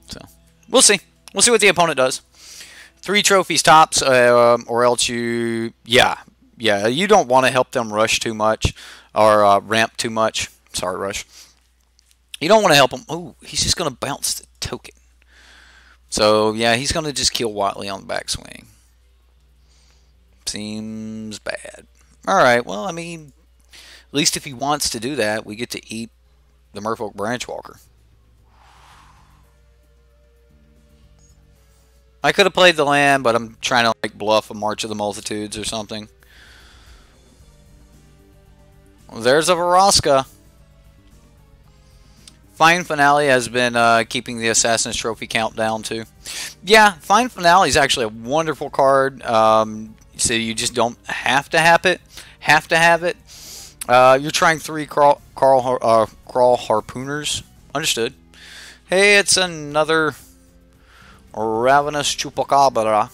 Speaker 1: So, we'll see. We'll see what the opponent does. 3 trophies tops, or else you... Yeah, you don't want to help them rush too much, or ramp too much. Sorry, rush. You don't want to help him. Oh, he's just going to bounce the token. So, yeah, he's going to just kill Watley on the backswing. Seems bad. Alright, well, I mean, at least if he wants to do that, we get to eat the Merfolk Branchwalker. I could have played the land, but I'm trying to, like, bluff a March of the Multitudes or something. Well, there's a Vraska. Fine Finale has been keeping the Assassin's Trophy count down too. Yeah, Fine Finale is actually a wonderful card. So you just don't have to have it. You're trying 3 Crawl Harpooners. Understood. Hey, it's another Ravenous Chupacabra.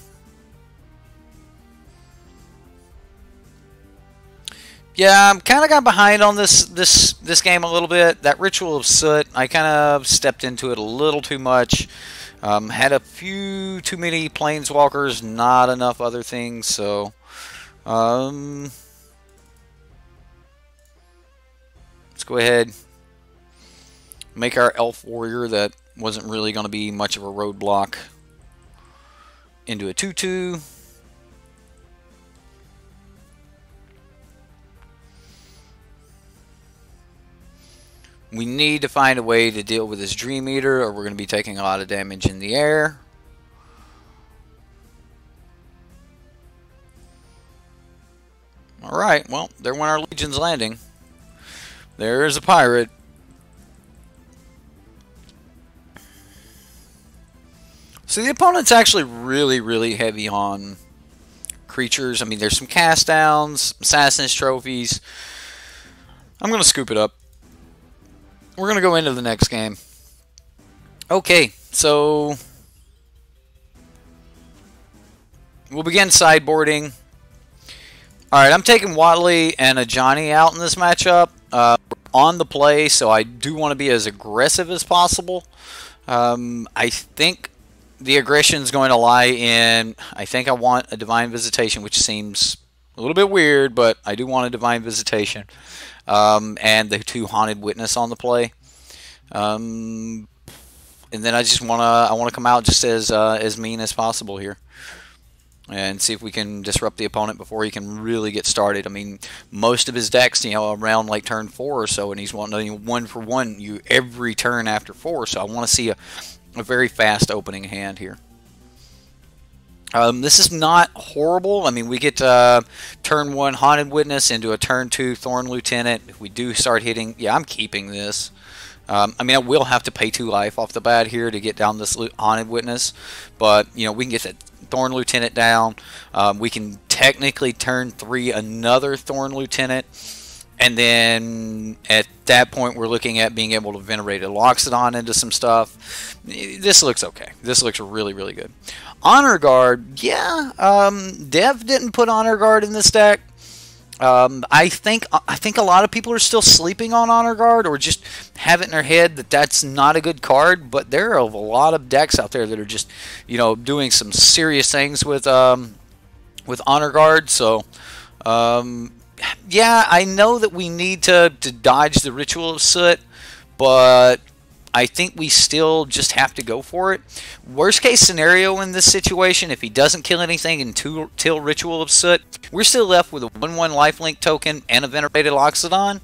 Speaker 1: Yeah, I'm kind of got behind on this game a little bit. That Ritual of Soot, I kind of stepped into it a little too much. Had a few too many planeswalkers, not enough other things. So, let's go ahead, make our Elf Warrior that wasn't really going to be much of a roadblock into a 2/2. We need to find a way to deal with this Dream Eater, or we're going to be taking a lot of damage in the air. Alright, well, there went our Legion's Landing. There's a pirate. So the opponent's actually really heavy on creatures. I mean, there's some cast downs, Assassin's Trophies. I'm going to scoop it up. We're going to go into the next game. Okay, so we'll begin sideboarding. Alright, I'm taking Watley and a Johnny out in this matchup. On the play, so I do want to be as aggressive as possible. I think the aggression is going to lie in, I think I want a Divine Visitation, which seems a little bit weird, but I do want a Divine Visitation. And the 2 Haunted Witness on the play. And then I just want to come out just as mean as possible here, and see if we can disrupt the opponent before he can really get started. I mean, most of his decks, around like turn 4 or so, and he's wanting 1-for-1 every turn after 4. So I want to see a very fast opening hand here. This is not horrible. I mean, we get turn 1 Haunted Witness into a turn 2 Thorn Lieutenant. If we do start hitting, yeah, I'm keeping this. I mean, I will have to pay 2 life off the bat here to get down this Haunted Witness, but we can get that Thorn Lieutenant down. We can technically turn 3 another Thorn Lieutenant, and then at that point we're looking at being able to venerate a Loxodon into some stuff. This looks okay. This looks really good. Honor Guard, yeah. Dev didn't put Honor Guard in this deck. I think a lot of people are still sleeping on Honor Guard, or just have it in their head that that's not a good card. But there are a lot of decks out there that are just, doing some serious things with Honor Guard. So, yeah, I know that we need to dodge the Ritual of Soot, but I think we still just have to go for it. Worst case scenario in this situation, if he doesn't kill anything until Ritual of Soot, we're still left with a 1/1 lifelink token and a venerated Loxodon.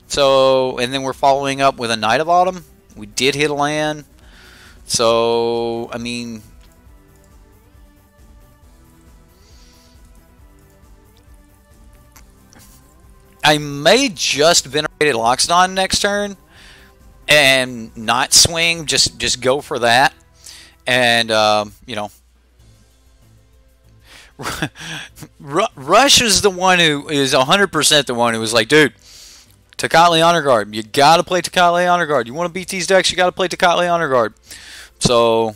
Speaker 1: So, and then we're following up with a Knight of Autumn. We did hit a land. So, I mean, I may just venerated Loxodon next turn and not swing, just go for that. And, Rush is the one who is 100% the one who was like, dude, Tocatli Honor Guard. You got to play Tocatli Honor Guard. You want to beat these decks, you got to play Tocatli Honor Guard. So,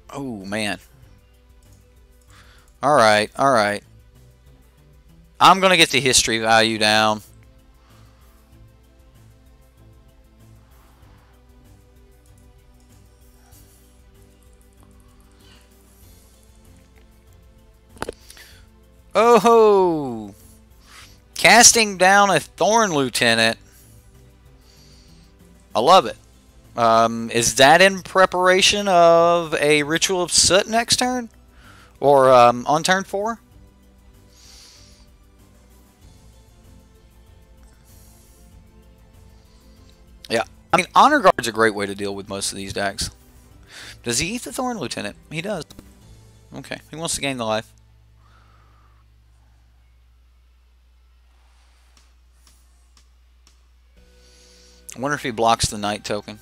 Speaker 1: oh, man. Alright. I'm going to get the history value down. Oh ho! Casting down a Thorn Lieutenant. I love it. Is that in preparation of a Ritual of Soot next turn? Or on turn 4? Yeah. I mean, Honor Guard's a great way to deal with most of these decks. Does he eat the Thorn Lieutenant? He does. Okay. He wants to gain the life. I wonder if he blocks the Knight token.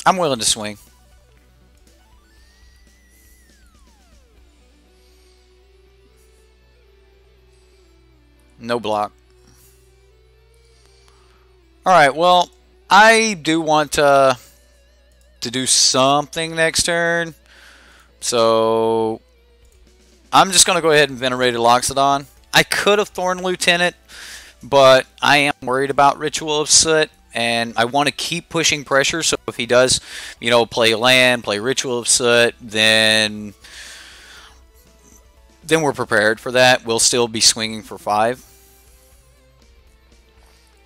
Speaker 1: I'm willing to swing. No block. Alright, well, I do want to do something next turn. So, I'm just going to go ahead and Venerated Loxodon. I could have Thorn Lieutenant, but I am worried about Ritual of Soot, and I want to keep pushing pressure, so if he does, you know, play land, play Ritual of Soot, then we're prepared for that. We'll still be swinging for 5.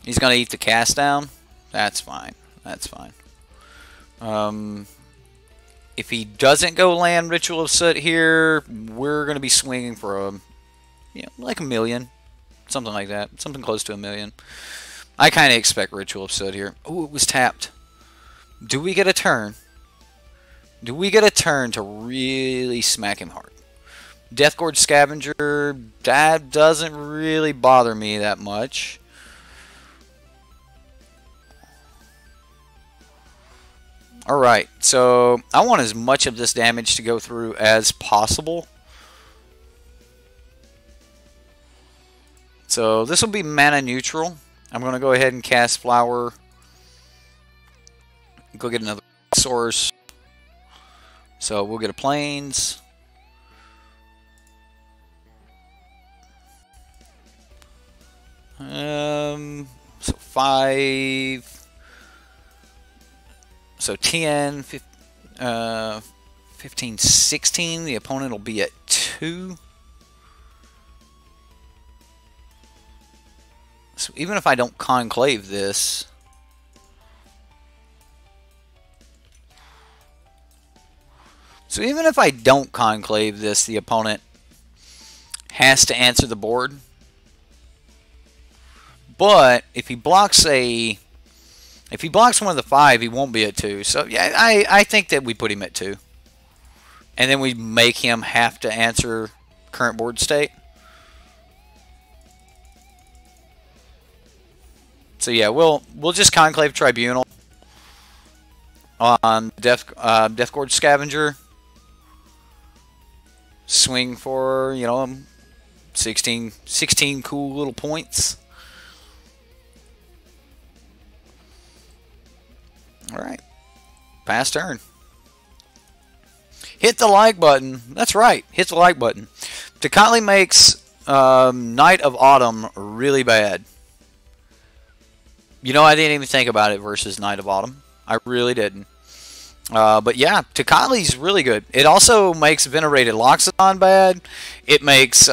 Speaker 1: He's going to eat the cast down. That's fine. That's fine. If he doesn't go land Ritual of Soot here, we're going to be swinging for like 1 million. Something like that. Something close to 1 million. I kind of expect Ritual of Soot here. Oh, it was tapped. Do we get a turn? Do we get a turn to really smack him hard? Deathgorge Scavenger, that doesn't really bother me that much. Alright, so I want as much of this damage to go through as possible. So this will be mana neutral. I'm going to go ahead and cast Flower. Go get another source. So we'll get a Plains. So 5. So 10, 15, 16. The opponent will be at 2. So even if I don't conclave this, the opponent has to answer the board. But if he blocks one of the 5, he won't be at 2. So yeah, I think that we put him at 2. And then we make him have to answer current board state. So yeah, we'll just Conclave Tribunal on Deathgorge Scavenger. Swing for, 16 cool little points. Alright. Pass turn. Hit the like button. That's right. Hit the like button. Tocatli makes Night of Autumn really bad. I didn't even think about it versus Night of Autumn. I really didn't. But yeah, Tocatli's really good. It also makes Venerated Loxodon bad. It makes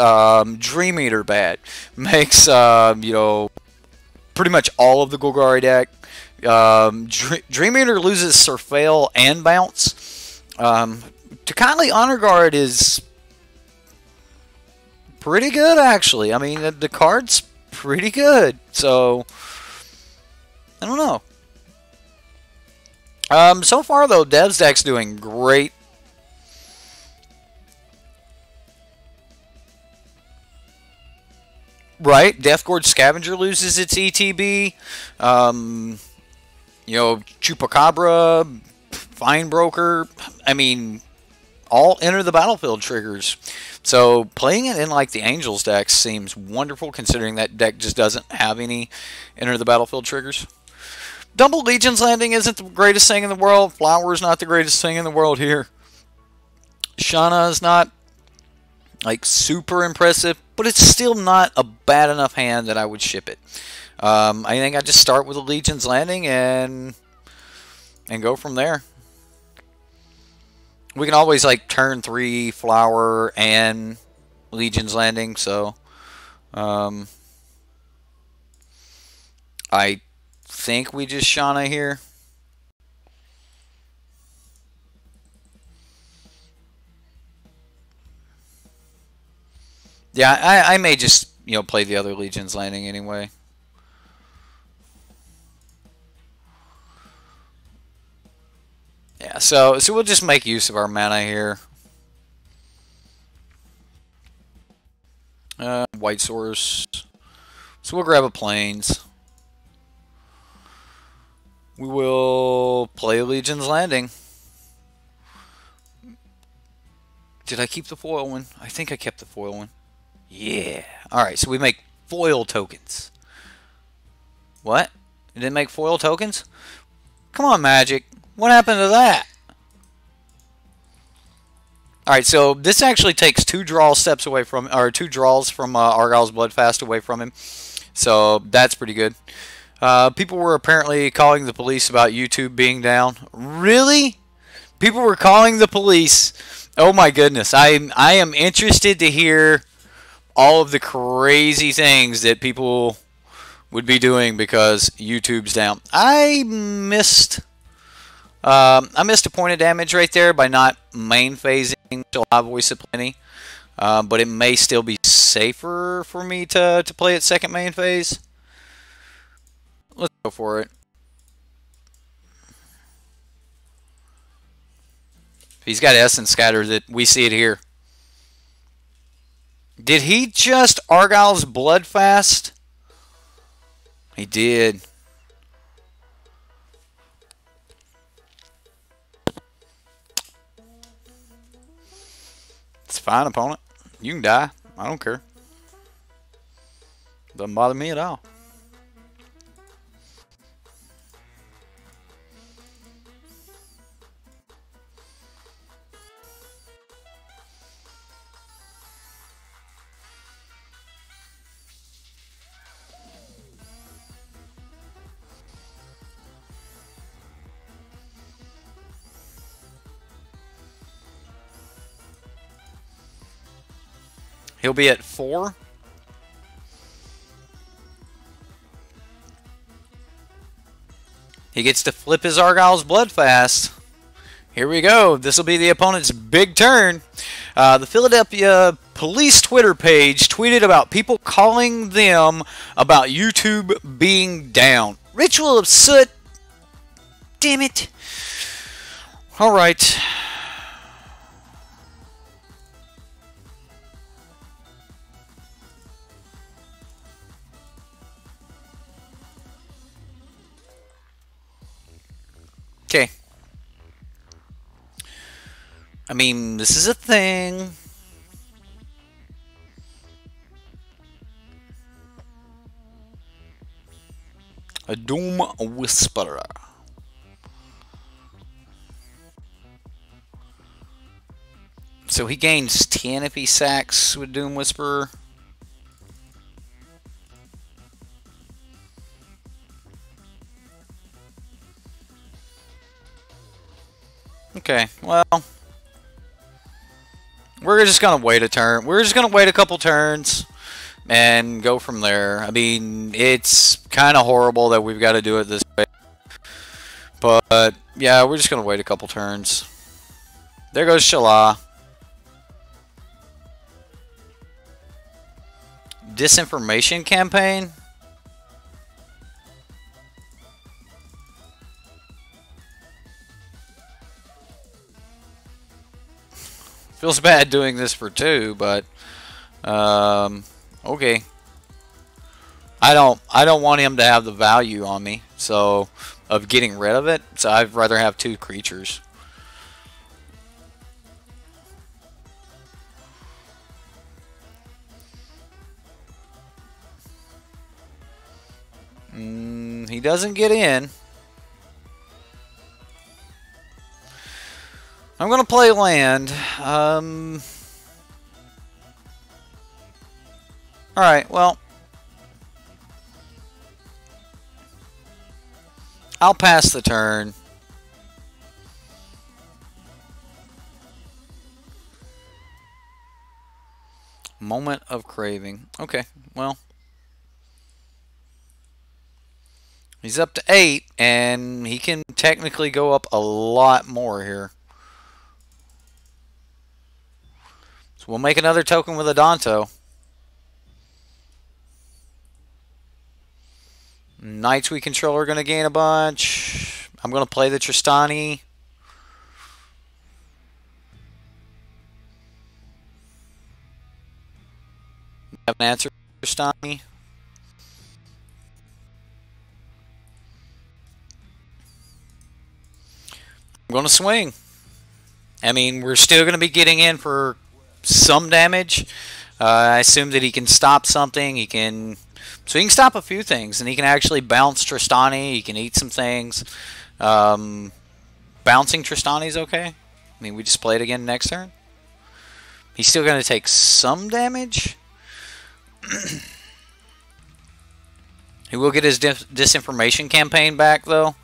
Speaker 1: Dream Eater bad. Makes, pretty much all of the Golgari deck. Dream Eater loses Surveil and Bounce. Tocatli Honor Guard is pretty good, actually. I mean, the card's pretty good. So, I don't know. So far, though, Dev's deck's doing great. Right? Deathgorge Scavenger loses its ETB. Chupacabra, Fine Broker. I mean, all enter the battlefield triggers. So, playing it in, like, the Angels deck seems wonderful, considering that deck just doesn't have any enter the battlefield triggers. Double Legion's Landing isn't the greatest thing in the world. Flower is not the greatest thing in the world here. Shana is not, like, super impressive, but it's still not a bad enough hand that I would ship it. I think I just start with a Legion's Landing and go from there. We can always, like, turn 3 Flower and Legion's Landing, so I think we just Shana here. Yeah, I may just, play the other Legion's Landing anyway. Yeah, so we'll just make use of our mana here. White Source. So we'll grab a Plains. We will play Legion's Landing. Did I keep the foil one? I think I kept the foil one. Yeah. Alright, so we make foil tokens. What? It didn't make foil tokens? Come on, Magic. What happened to that? Alright, so this actually takes 2 draw steps away from, or 2 draws from Argyle's Bloodfast away from him. So that's pretty good. People were apparently calling the police about YouTube being down. Really? People were calling the police. Oh my goodness. I am interested to hear all of the crazy things that people would be doing because YouTube's down. I missed a point of damage right there by not main phasing July Voice of Plenty. But it may still be safer for me to play it second main phase. Let's go for it. He's got Essence Scatter that we see it here. Did he just Argyle's Bloodfast? He did. It's fine, opponent. You can die. I don't care. Doesn't bother me at all. He'll be at 4. He gets to flip his Argyle's Bloodfast. Here we go. This will be the opponent's big turn. The Philadelphia police Twitter page tweeted about people calling them about YouTube being down. Ritual of Soot. Damn it. All right. Okay. I mean, this is a thing. A Doom Whisperer. So he gains 10 if he sacks with Doom Whisperer. Okay, well, we're just going to wait a turn. We're just going to wait a couple turns and go from there. I mean, it's kind of horrible that we've got to do it this way. But, yeah, we're just going to wait a couple turns. There goes Shala. Disinformation campaign? Feels bad doing this for 2, but okay. I don't want him to have the value on me, so of getting rid of it. So I'd rather have 2 creatures. He doesn't get in. I'm going to play land. Alright, well. I'll pass the turn. Moment of craving. Okay, well. He's up to 8, and he can technically go up a lot more here. So we'll make another token with a Danto. Knights we control are going to gain a bunch. I'm going to play the Tristani. Have an answer for Tristani. I'm going to swing. I mean, we're still going to be getting in for some damage. I assume that he can stop something. He can So he can stop a few things, and he can actually bounce Tristani. He can eat some things. Bouncing Tristani's okay. I mean, we just play it again next turn. He's still going to take some damage. He will get his disinformation campaign back, though.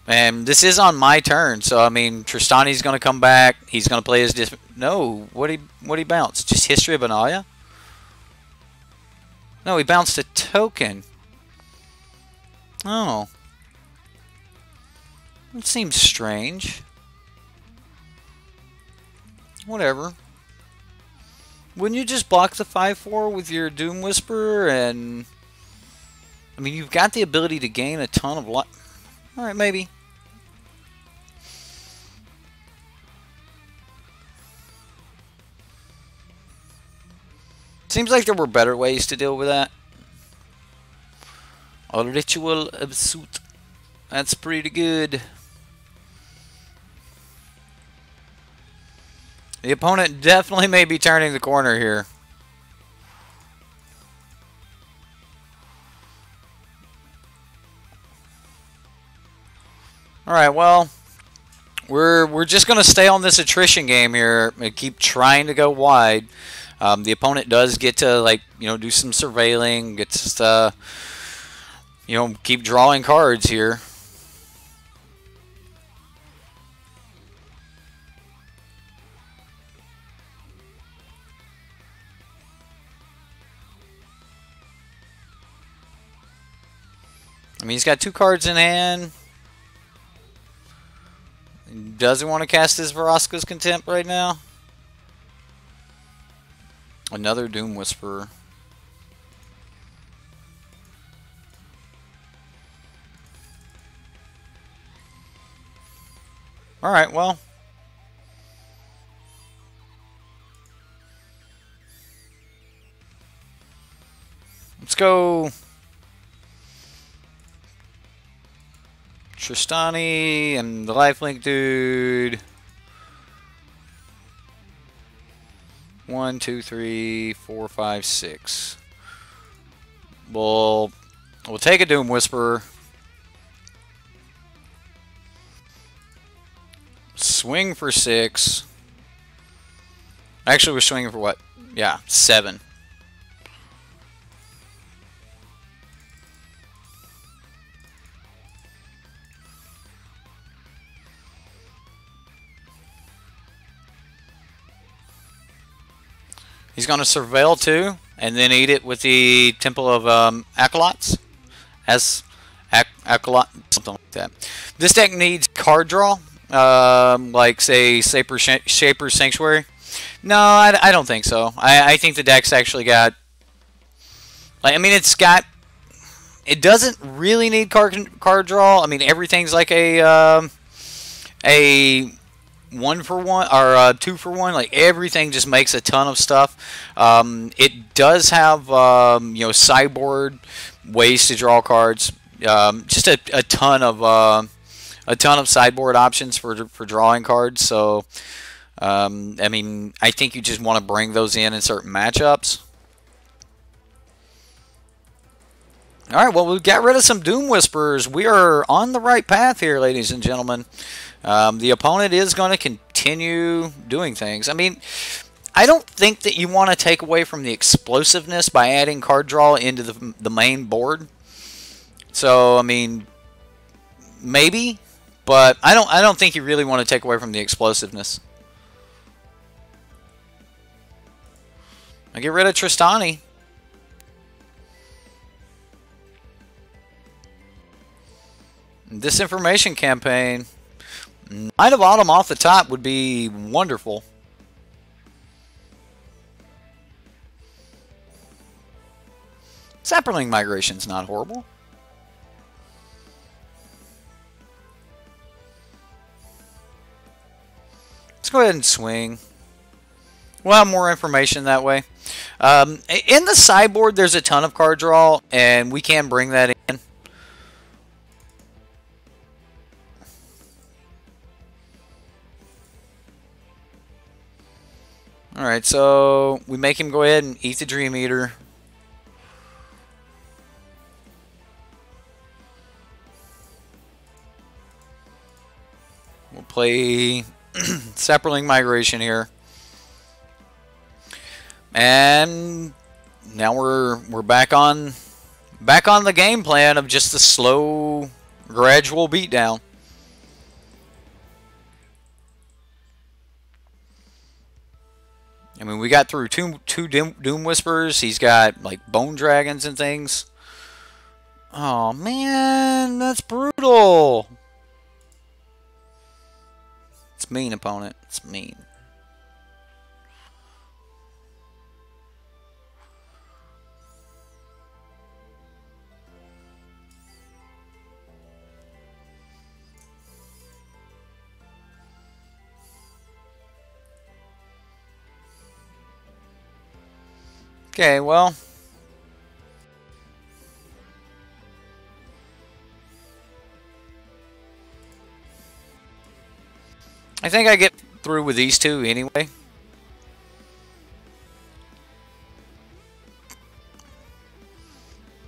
Speaker 1: And this is on my turn, so I mean, Tristani's going to come back. He's going to play his No, what he bounced? Just History of Anaya? No, he bounced a token. Oh. It seems strange. Whatever. Wouldn't you just block the 5/4 with your Doom Whisperer and... I mean, you've got the ability to gain a ton of life. Alright, maybe. Seems like there were better ways to deal with that. A Ritual of Soot. That's pretty good. The opponent definitely may be turning the corner here. Alright, well, we're just going to stay on this attrition game here and keep trying to go wide. The opponent does get to, like, you know, do some surveilling, gets to, you know, keep drawing cards here. I mean, he's got 2 cards in hand. He doesn't want to cast his Vraska's Contempt right now. Another Doom Whisperer. Alright, well. Let's go Tristani and the lifelink dude. 1, 2, 3, 4, 5, 6. We'll take a Doom Whisperer. Swing for 6. Actually, we're swinging for what? Yeah, 7. He's going to surveil too, and then eat it with the Temple of Acolytes. Acolyte, something like that. This deck needs card draw, like say Shaper's Sanctuary. No, I don't think so. I think the deck's actually got, like, I mean, it's got. It doesn't really need card draw. I mean, everything's like a 1-for-1 or 2-for-1. Like, everything just makes a ton of stuff. It does have you know, sideboard ways to draw cards. Just a ton of sideboard options for drawing cards. So I mean, I think you just want to bring those in certain matchups. All right, well, we got rid of some Doom Whisperers. We are on the right path here, ladies and gentlemen. The opponent is going to continue doing things. I mean, I don't think that you want to take away from the explosiveness by adding card draw into the main board. So, I mean, maybe, but I don't think you really want to take away from the explosiveness. I get rid of Tristani. Disinformation campaign. Knight of Autumn off the top would be wonderful. Sapperling Migration's not horrible. Let's go ahead and swing. We'll have more information that way. In the sideboard, there's a ton of card draw, and we can bring that in. Alright, so we make him go ahead and eat the Dream Eater. play Sapperling Migration here. And now we're back on the game plan of just a slow, gradual beatdown. I mean, we got through two Doom Whispers. He's got like Bone Dragons and things. Oh man, that's brutal. It's mean, opponent. It's mean. Okay, well, I think I get through with these two anyway.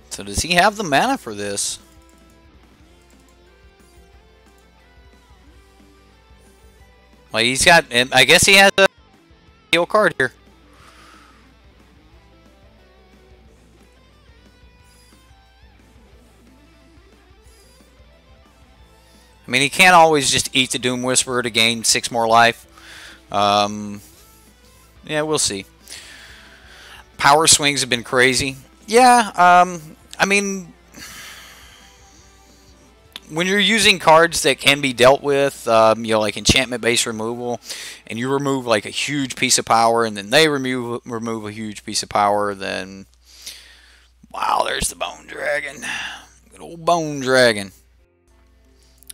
Speaker 1: So does he have the mana for this? Well, he's got, I guess he has a heal card here. I mean, he can't always just eat the Doom Whisperer to gain 6 more life. Yeah, we'll see. Power swings have been crazy. Yeah, I mean, when you're using cards that can be dealt with, you know, like enchantment-based removal, and you remove like a huge piece of power, and then they remove a huge piece of power, then wow, there's the Bone Dragon. Good old Bone Dragon.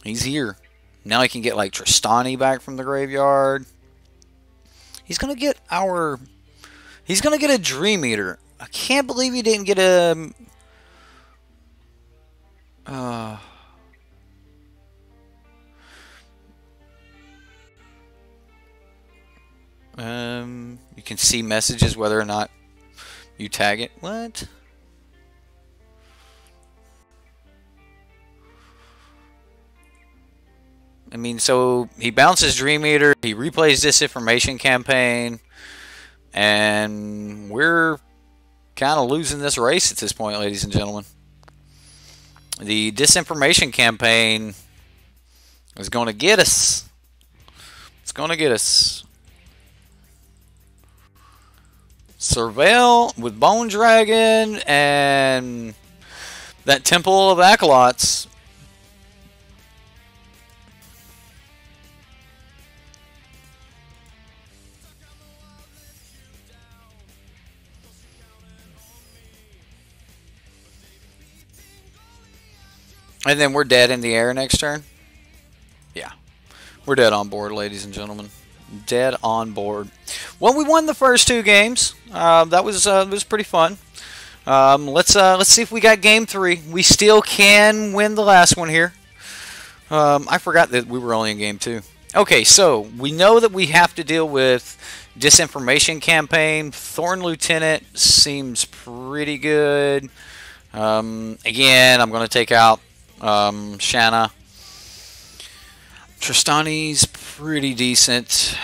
Speaker 1: He's here. Now I can get like Tristani back from the graveyard. He's gonna get our. He's gonna get a Dream Eater. I can't believe he didn't get a. You can see messages whether or not you tag it. What? I mean, so he bounces Dream Eater, he replays Disinformation Campaign, and we're kind of losing this race at this point, ladies and gentlemen. The Disinformation Campaign is going to get us. It's going to get us. Surveil with Bone Dragon and that Temple of Acolytes. And then we're dead in the air next turn. Yeah. We're dead on board, ladies and gentlemen. Dead on board. Well, we won the first 2 games. That was pretty fun. Let's see if we got game 3. We still can win the last one here. I forgot that we were only in game 2. Okay, so we know that we have to deal with Disinformation Campaign. Thorn Lieutenant seems pretty good. Again, I'm going to take out Shanna. Tristani's pretty decent.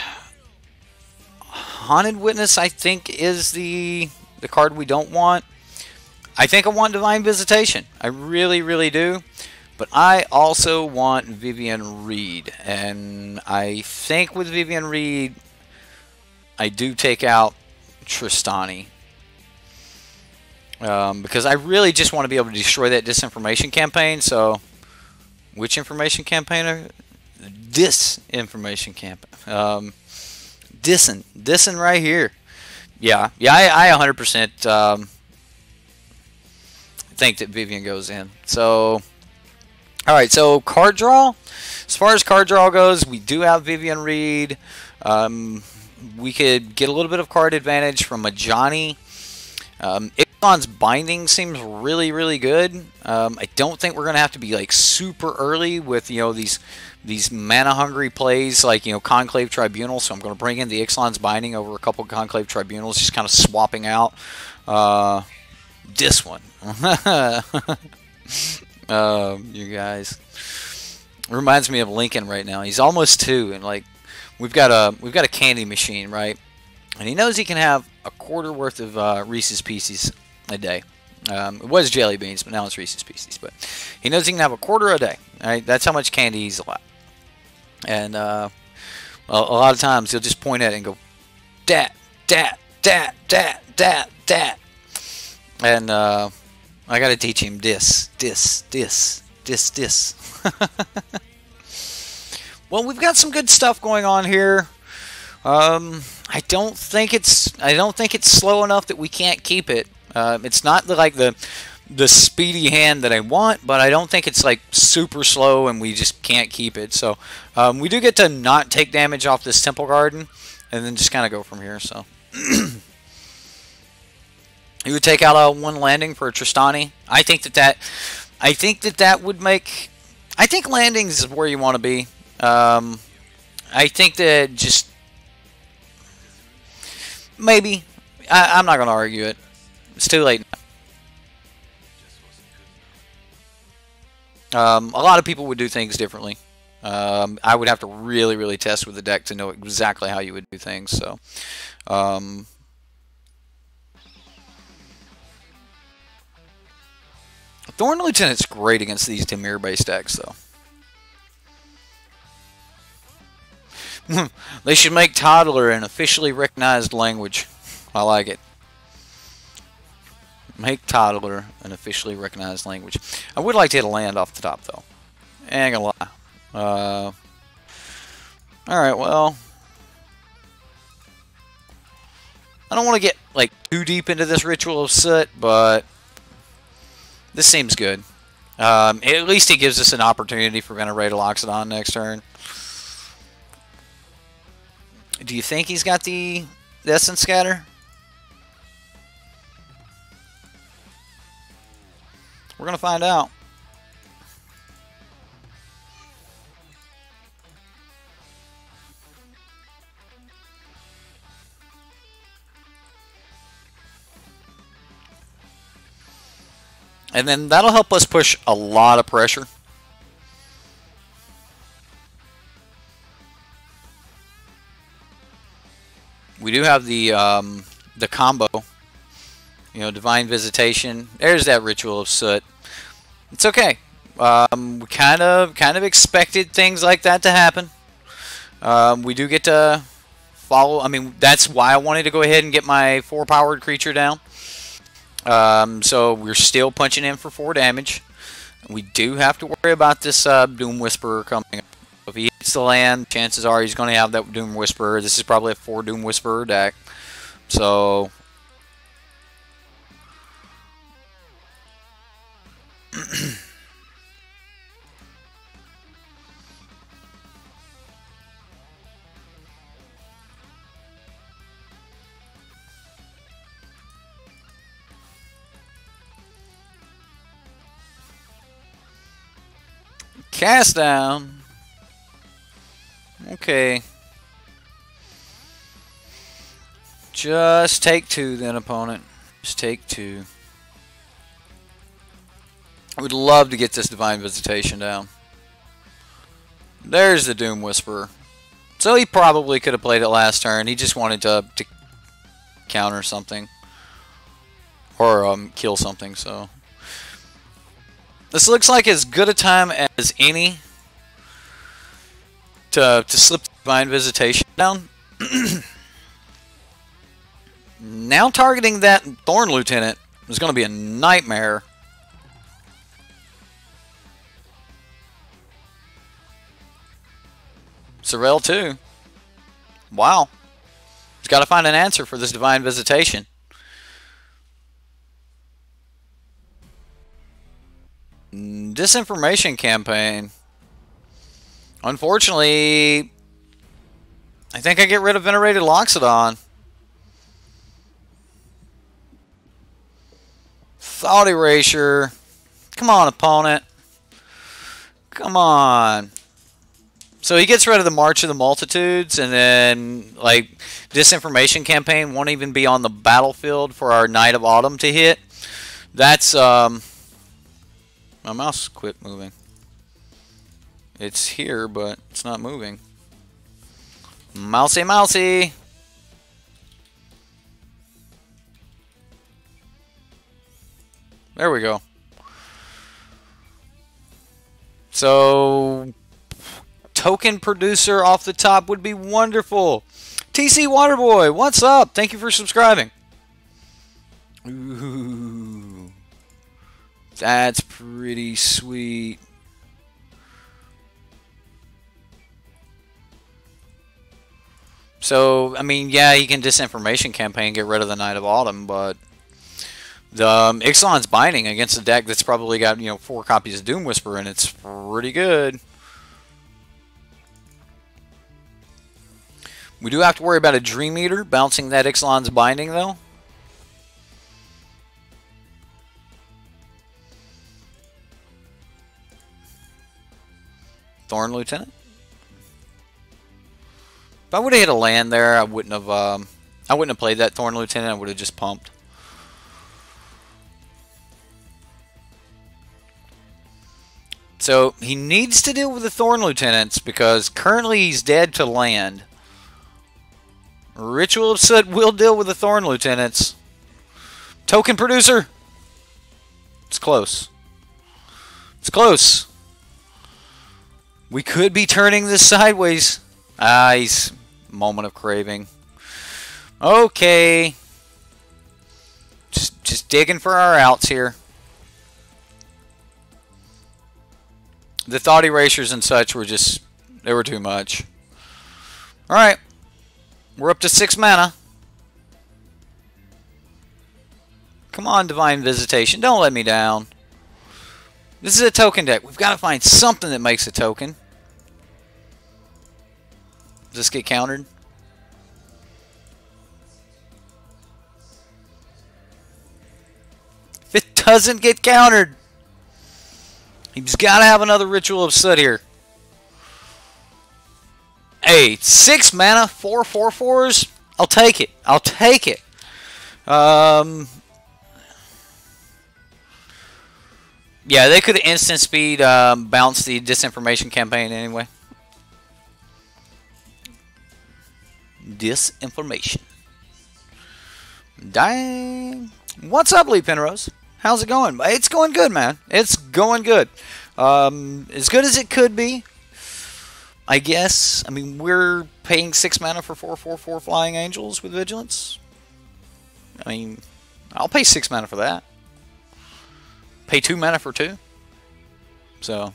Speaker 1: Haunted Witness, I think, is the card we don't want. I think I want Divine Visitation. I really, really do. But I also want Vivian Reed. And I think with Vivian Reed, I do take out Tristani. Because I really just want to be able to destroy that Disinformation Campaign. So, which information campaign? Disinformation campaign. Dissin right here. Yeah, I 100% think that Vivian goes in. So, all right. So card draw. As far as card draw goes, we do have Vivian Reed. We could get a little bit of card advantage from a Johnny. Ixalan's Binding seems really, really good. I don't think we're going to have to be like super early with, you know, these mana hungry plays like, you know, Conclave Tribunal. So I'm going to bring in the Ixalan's Binding over a couple Conclave Tribunals, just kind of swapping out this one. You guys. Reminds me of Lincoln right now. He's almost 2, and like we've got a candy machine, right? And he knows he can have a quarter worth of Reese's Pieces a day. It was jelly beans, but now it's Reese's Pieces. But he knows he can have a quarter a day. Right? That's how much candy he's allowed. And a lot of times he'll just point at it and go, "Dat, dat, dat, dat, dat, dat." And I got to teach him this. Well, we've got some good stuff going on here. I don't think it's slow enough that we can't keep it. It's not like the speedy hand that I want, but I don't think it's like super slow and we just can't keep it. So we do get to not take damage off this Temple Garden, and then just kind of go from here. So you would take out one landing for a Tristani. I think that would make. I think landings is where you want to be. I think that just maybe I'm not going to argue it. It's too late now. A lot of people would do things differently. I would have to really, really test with the deck to know exactly how you would do things. So, Thorn Lieutenant's great against these Dimir-based decks, though. They should make Toddler an officially recognized language. I like it. Make Toddler an officially recognized language. I would like to hit a land off the top, though. Ain't gonna lie. Alright, well. I don't want to get like too deep into this Ritual of Soot, but this seems good. At least it gives us an opportunity if we're going to raid a Loxodon next turn. Do you think he's got the Essence Scatter? We're going to find out. And then that'll help us push a lot of pressure. We do have the combo, you know, Divine Visitation. There's that Ritual of Soot. It's okay. We kind of expected things like that to happen. We do get to follow. I mean, that's why I wanted to go ahead and get my 4-powered creature down. So we're still punching in for 4 damage. We do have to worry about this Doom Whisperer coming up. If he hits the land, chances are he's going to have that Doom Whisperer. This is probably a 4 Doom Whisperer deck. So cast down. Okay. Just take 2 then, opponent. Just take 2. I would love to get this Divine Visitation down. There's the Doom Whisperer. So he probably could have played it last turn. He just wanted to counter something. Or kill something, so. This looks like as good a time as any to slip the Divine Visitation down. Now targeting that Thorn Lieutenant is going to be a nightmare. Sorrel too. Wow. He's got to find an answer for this Divine Visitation. Disinformation campaign. Unfortunately, I think I get rid of Venerated Loxodon. Thought Erasure. Come on, opponent. Come on. So he gets rid of the March of the Multitudes, and then, like, Disinformation campaign won't even be on the battlefield for our Night of Autumn to hit. That's, my mouse quit moving. It's here, but it's not moving. Mousy, mousy. There we go. So, token producer off the top would be wonderful. TC Waterboy, what's up? Thank you for subscribing. Ooh, that's pretty sweet. So, I mean, yeah, he can disinformation campaign, get rid of the Knight of Autumn, but the Ixalan's Binding against a deck that's probably got, 4 copies of Doom Whisper, and it's pretty good. We do have to worry about a Dream Eater bouncing that Ixalan's Binding, though. Thorn Lieutenant. If I would have hit a land there, I wouldn't have played that Thorn Lieutenant. I would have just pumped. So he needs to deal with the Thorn Lieutenants because currently he's dead to land. Ritual of Soot will deal with the Thorn Lieutenants. Token producer. It's close. It's close. We could be turning this sideways. Ah, he's moment of craving. Okay. Just digging for our outs here. The thought erasures and such were just, they were too much. Alright. We're up to 6 mana. Come on, Divine Visitation. Don't let me down. This is a token deck. We've got to find something that makes a token. Does this get countered? If it doesn't get countered, he's got to have another Ritual of Soot here. Hey, 6 mana, 4/4/4s. I'll take it. I'll take it. Yeah, they could instant speed bounce the disinformation campaign anyway. Disinformation. Dang. What's up, Lee Penrose? How's it going? It's going good, man. It's going good. As good as it could be, I guess. I mean, we're paying 6 mana for 4/4/4 Flying Angels with Vigilance. I mean, I'll pay 6 mana for that. Pay 2 mana for 2. So,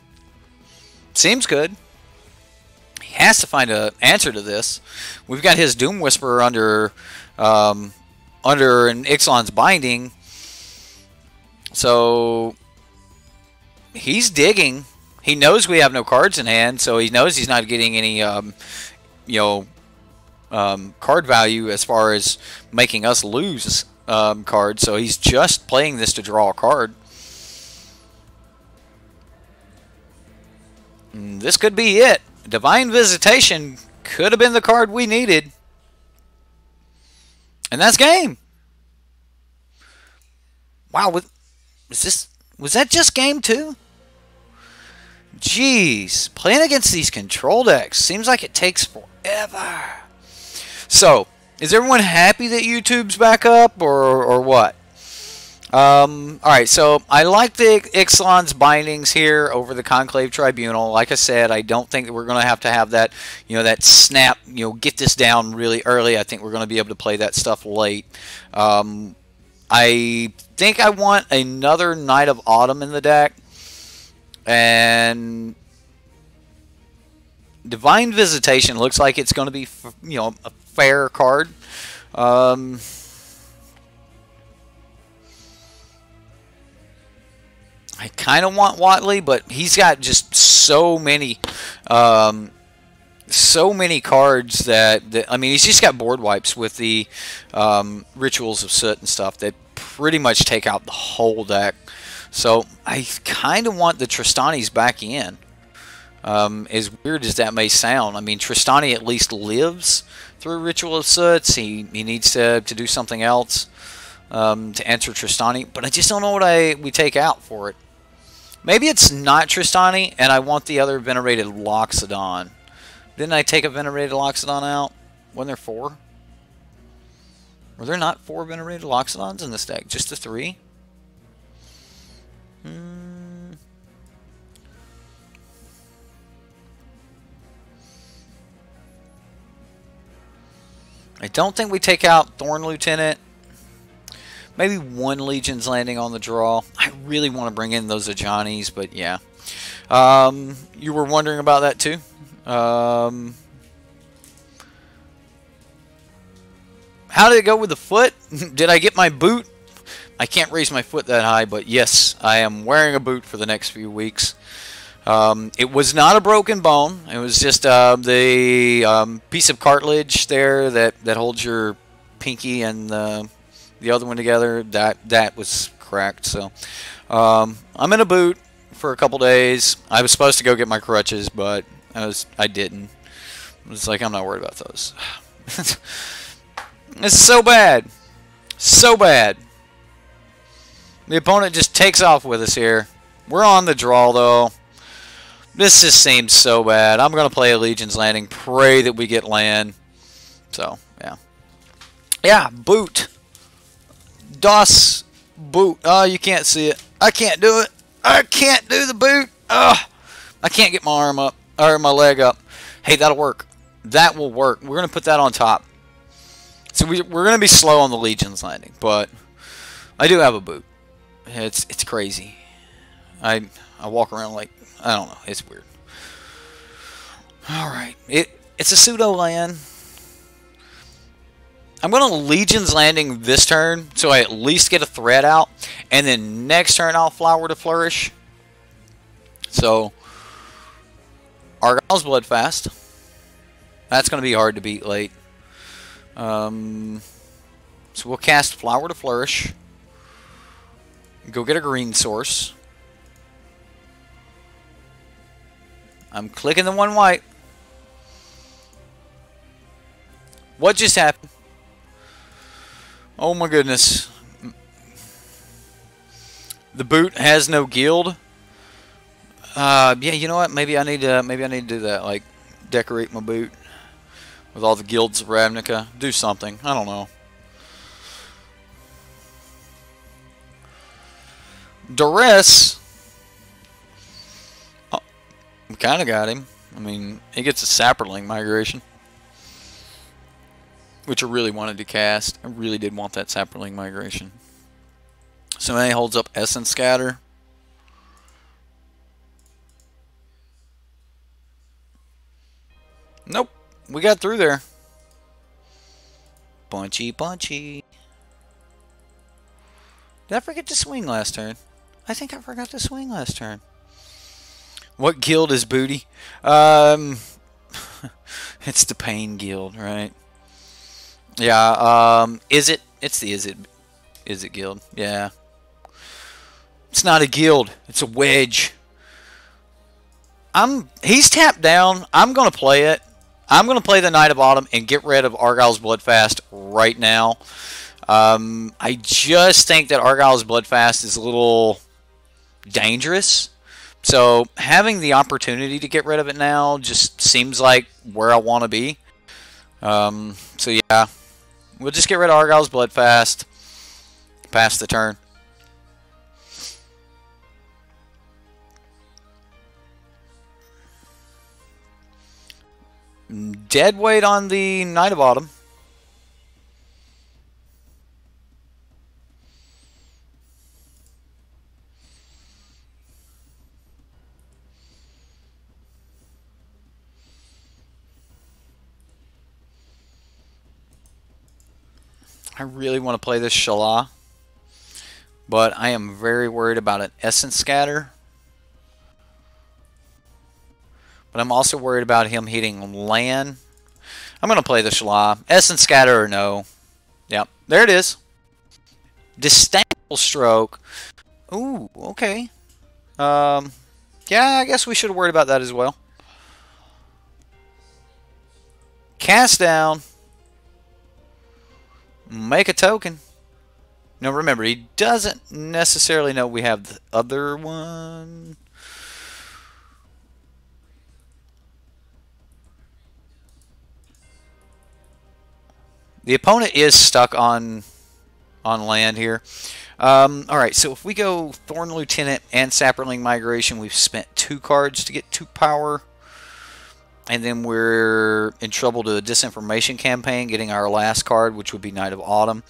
Speaker 1: seems good. He has to find an answer to this. We've got his Doom Whisperer under an Ixalan's Binding. So, he's digging. He knows we have no cards in hand, so he knows he's not getting any, card value as far as making us lose cards. So he's just playing this to draw a card. And this could be it. Divine Visitation could have been the card we needed. And that's game. Wow, was that just game 2? Jeez, playing against these control decks seems like it takes forever. So, is everyone happy that YouTube's back up, or what? Alright, so I like the Ixalan's Bindings here over the Conclave Tribunal. Like I said, I don't think that we're going to have that, that snap, get this down really early. I think we're going to be able to play that stuff late. I think I want another Knight of Autumn in the deck. And Divine Visitation looks like it's going to be, a fair card. I kind of want Watley, but he's got just so many cards that I mean, he's just got board wipes with the Rituals of Soot and stuff that pretty much take out the whole deck. So I kind of want the Tristanis back in. As weird as that may sound, I mean, Tristani at least lives through Ritual of Soot. He needs to do something else to enter Tristani, but I just don't know what we take out for it. Maybe it's not Tristani, and I want the other Venerated Loxodon. Didn't I take a Venerated Loxodon out? Wasn't there 4? Were there not 4 Venerated Loxodons in this deck? Just the 3? I don't think we take out Thorn Lieutenant. Maybe 1 Legion's Landing on the draw. I really want to bring in those Ajanis, but yeah. You were wondering about that too? How did it go with the foot? Did I get my boot? I can't raise my foot that high, but yes, I am wearing a boot for the next few weeks. It was not a broken bone. It was just the piece of cartilage there that holds your pinky and the other one together. That was cracked. So I'm in a boot for a couple days. I was supposed to go get my crutches, but I didn't. I was like, I'm not worried about those. It's so bad. So bad. The opponent just takes off with us here. We're on the draw, though. This just seems so bad. I'm going to play a Legion's Landing. Pray that we get land. So, yeah. Yeah, boot. DOS boot. Oh, you can't see it. I can't do it. I can't do the boot. Ugh. I can't get my arm up. Or my leg up. Hey, that'll work. That will work. We're going to put that on top. So we're going to be slow on the Legion's Landing. But I do have a boot. It's crazy. I walk around like, I don't know. It's weird. Alright. It's a pseudo land. I'm going to Legion's Landing this turn, so I at least get a threat out. And then next turn I'll Flower to Flourish. So, Argyle's Bloodfast. That's going to be hard to beat late. So we'll cast Flower to Flourish. Go get a green source. I'm clicking the 1 white. What just happened? Oh my goodness. The boot has no guild. Yeah, you know what? Maybe I need to do that. Like decorate my boot with all the guilds of Ravnica. Do something. I don't know. Duress. Oh, we kind of got him. I mean, he gets a Sapperling migration, which I really wanted to cast. I really did want that Sapperling migration. So he holds up Essence Scatter. Nope. We got through there. Punchy, punchy. Did I forget to swing last turn? I think I forgot to swing last turn. What guild is booty? It's the Pain Guild, right? Yeah, is it? It's the Is it guild? Yeah. It's not a guild. It's a wedge. He's tapped down. I'm going to play it. I'm going to play the Knight of Autumn and get rid of Argyle's Bloodfast right now. I just think that Argyle's Bloodfast is a little dangerous. So having the opportunity to get rid of it now just seems like where I want to be. So yeah, we'll just get rid of Argyle's Bloodfast. Pass the turn. Dead weight on the Knight of Autumn. I really want to play this Shala, but I am very worried about an Essence Scatter. But I'm also worried about him hitting land. I'm going to play the Shala. Essence Scatter or no. Yep, there it is. Disdainful Stroke. Ooh, okay. Yeah, I guess we should have worried about that as well. Cast down. Make a token. Now remember, he doesn't necessarily know we have the other one. The opponent is stuck on land here. Alright, so if we go Thorn Lieutenant and Sapperling Migration, we've spent 2 cards to get 2 power. And then we're in trouble to the Disinformation Campaign, getting our last card, which would be Knight of Autumn.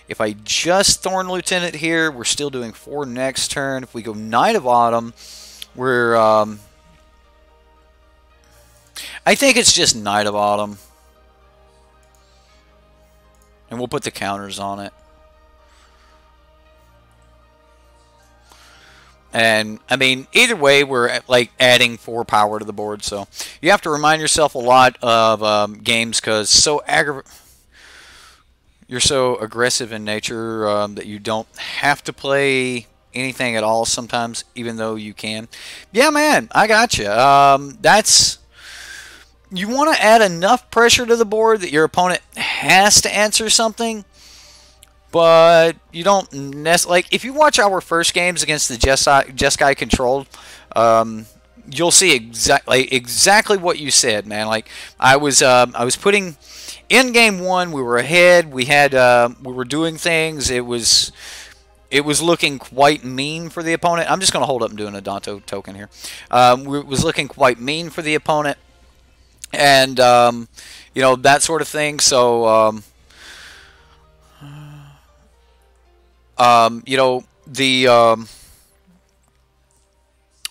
Speaker 1: If I just Thorn Lieutenant here, we're still doing 4 next turn. If we go Knight of Autumn, we're... I think it's just Knight of Autumn. And we'll put the counters on it. And, I mean, either way, we're, like, adding 4 power to the board. So, you have to remind yourself a lot of games because you're so aggressive in nature that you don't have to play anything at all sometimes, even though you can. Yeah, man, I got you. You want to add enough pressure to the board that your opponent has to answer something. But you don't necessarily, like, if you watch our first games against the Jeskai controlled, you'll see exactly what you said, man. Like, I was putting in game 1, we were ahead, we were doing things. It was looking quite mean for the opponent. I'm just going to hold up and do an Adanto token here. It was looking quite mean for the opponent, and you know, that sort of thing. So. You know,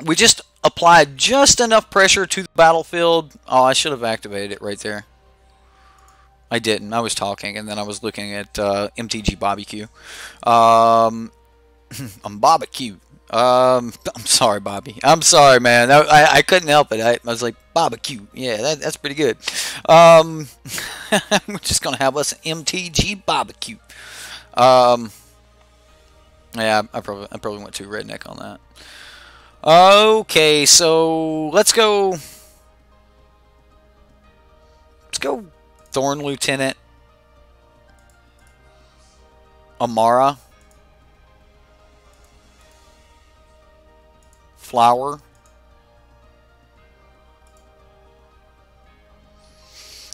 Speaker 1: we just applied just enough pressure to the battlefield. Oh, I should have activated it right there. I didn't. I was talking, and then I was looking at MTG Barbecue. I'm Barbecue. I'm sorry, Bobby. I'm sorry, man. I couldn't help it. I was like, barbecue. Yeah, that's pretty good. We're just going to have us MTG Barbecue. Yeah, I probably went too redneck on that. Okay, so let's go Thorn Lieutenant, Amara, Flower,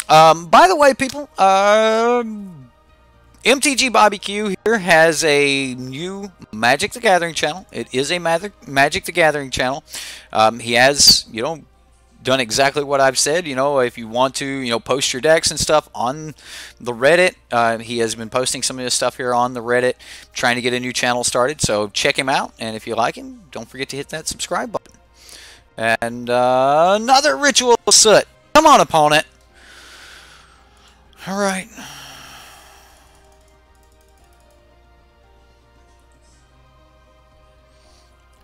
Speaker 1: by the way, people, MTG Barbecue here has a new Magic the Gathering channel. It is a Magic the Gathering channel. He has, you know, done exactly what I've said. You know, if you want to, you know, post your decks and stuff on the Reddit. He has been posting some of his stuff here on the Reddit, trying to get a new channel started. So check him out, and if you like him, don't forget to hit that subscribe button. And another Ritual Soot. Come on, opponent. All right.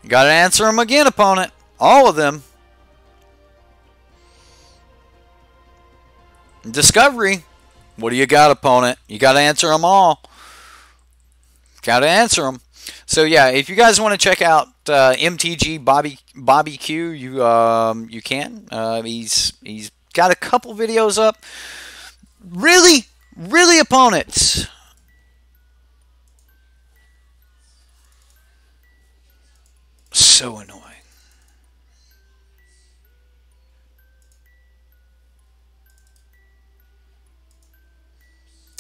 Speaker 1: You got to answer them again, opponent. All of them. Discovery. What do you got, opponent? You got to answer them all. Got to answer them. So yeah, if you guys want to check out MTG Barbecue, you can. He's got a couple videos up. Really, opponents. So annoying.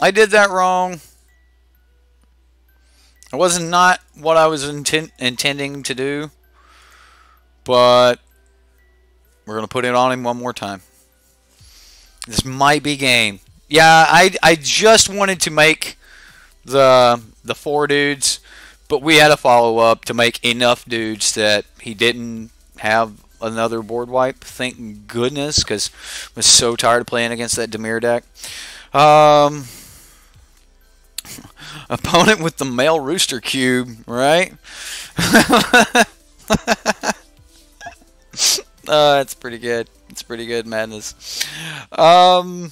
Speaker 1: I did that wrong. It was not what I was intending to do, but we're going to put it on him one more time. This might be game. Yeah, I just wanted to make the 4 dudes, but we had to follow up to make enough dudes that he didn't have another board wipe. Thank goodness, because I was so tired of playing against that Dimir deck. Opponent with the male rooster cube, right? It's pretty good. It's pretty good, madness. Why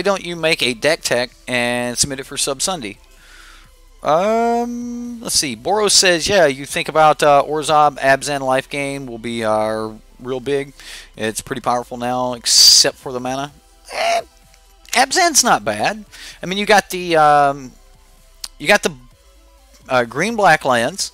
Speaker 1: don't you make a deck tech and submit it for Sub Sunday? Let's see. Boros says, yeah, you think about Orzhov, Abzan life gain will be real big. It's pretty powerful now, except for the mana. Abzan's not bad. I mean, you got the green-black lands,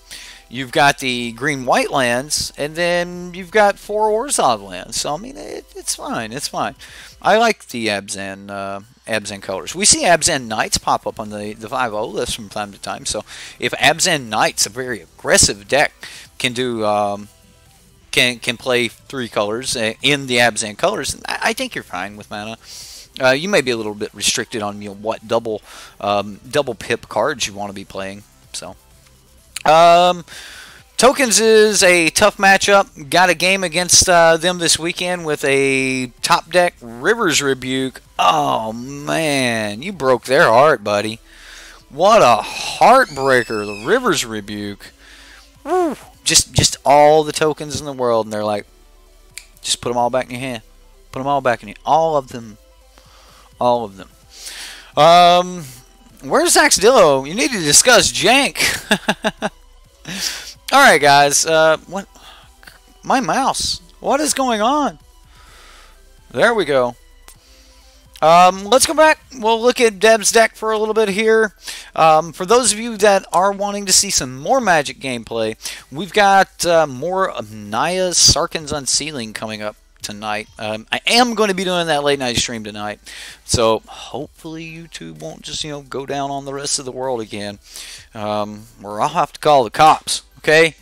Speaker 1: you've got the green-white lands, and then you've got 4 Orzhov lands. So I mean, it's fine. It's fine. I like the Abzan colors. We see Abzan Knights pop up on the 5-0 list from time to time. So if Abzan Knights, a very aggressive deck, can do can play 3 colors in the Abzan colors, I think you're fine with mana. You may be a little bit restricted on what double pip cards you want to be playing. So, Tokens is a tough matchup. Got a game against them this weekend with a top deck Rivers Rebuke. Oh man, you broke their heart, buddy. What a heartbreaker, the Rivers Rebuke. Woo. Just all the tokens in the world, and they're like, just put them all back in your hand. Put them all back in your, all of them. All of them. Where's Axdillo? You need to discuss jank. Alright, guys. What? My mouse. What is going on? There we go. Let's go back. We'll look at Deb's deck for a little bit here. For those of you that are wanting to see some more Magic gameplay, we've got more of Naya's Sarkhan's Unsealing coming up tonight. I am going to be doing that late night stream tonight, so hopefully YouTube won't just go down on the rest of the world again, or I'll have to call the cops. Okay,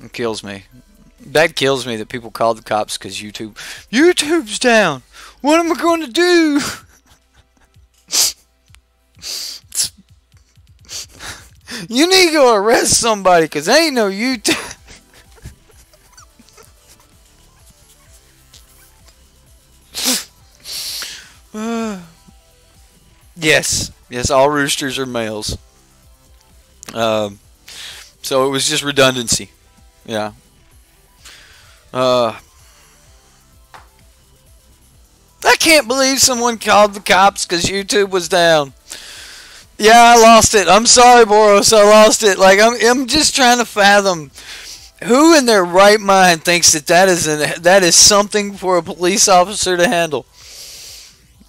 Speaker 1: it kills me. That kills me that people call the cops because YouTube's down. What am I going to do? You need to go arrest somebody because ain't no YouTube. Yes, all roosters are males. So it was just redundancy. Yeah. I can't believe someone called the cops because YouTube was down. Yeah, I lost it. I'm sorry, Boros. I lost it. Like I'm just trying to fathom who in their right mind thinks that is something for a police officer to handle.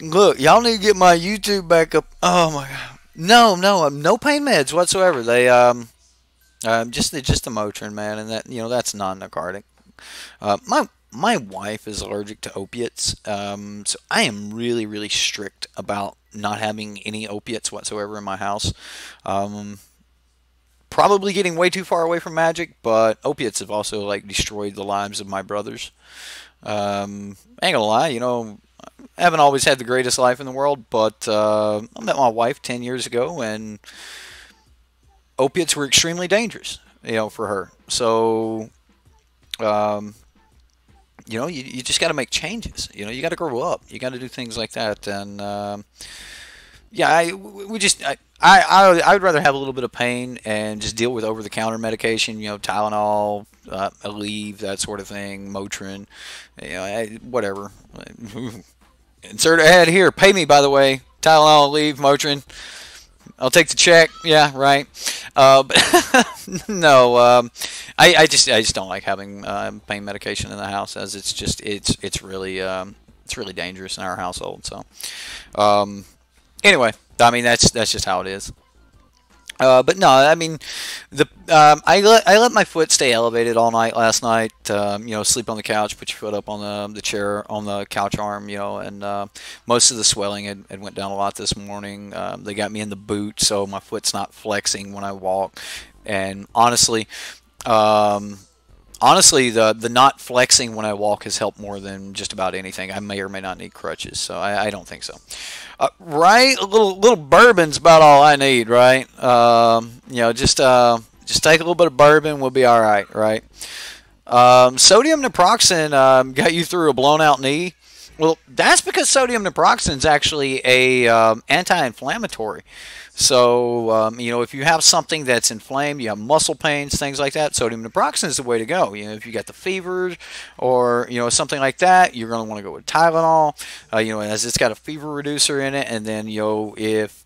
Speaker 1: Look, y'all need to get my YouTube back up. Oh my god. No pain meds whatsoever. They just a Motrin, man, and that's non-narcotic. My wife is allergic to opiates, so I am really strict about not having any opiates whatsoever in my house. Probably getting way too far away from magic, but opiates have also destroyed the lives of my brothers. Ain't gonna lie, I haven't always had the greatest life in the world, but I met my wife 10 years ago, and opiates were extremely dangerous, for her. So, you just got to make changes. You got to grow up. You got to do things like that. And yeah, I would rather have a little bit of pain and just deal with over-the-counter medication. Tylenol, Aleve, that sort of thing, Motrin, whatever. Insert ad here. Pay me, by the way. Tylenol, Aleve, Motrin. I'll take the check. Yeah, right. But no, I just don't like having pain medication in the house, as it's really dangerous in our household. So anyway, I mean that's just how it is. But no, I mean I let my foot stay elevated all night last night. Sleep on the couch, put your foot up on the chair, on the couch arm, and most of the swelling had went down a lot this morning. They got me in the boot, so my foot's not flexing when I walk. And honestly, the not flexing when I walk has helped more than just about anything. I may or may not need crutches, so I don't think so. Right, a little bourbon's about all I need, right? Just take a little bit of bourbon, we'll be all right, right? Sodium naproxen got you through a blown out knee. Well, that's because sodium naproxen is actually a anti-inflammatory. So, if you have something that's inflamed, you have muscle pains, things like that, sodium naproxen is the way to go. If you got the fever or, something like that, you're going to want to go with Tylenol, as it's got a fever reducer in it. And then, if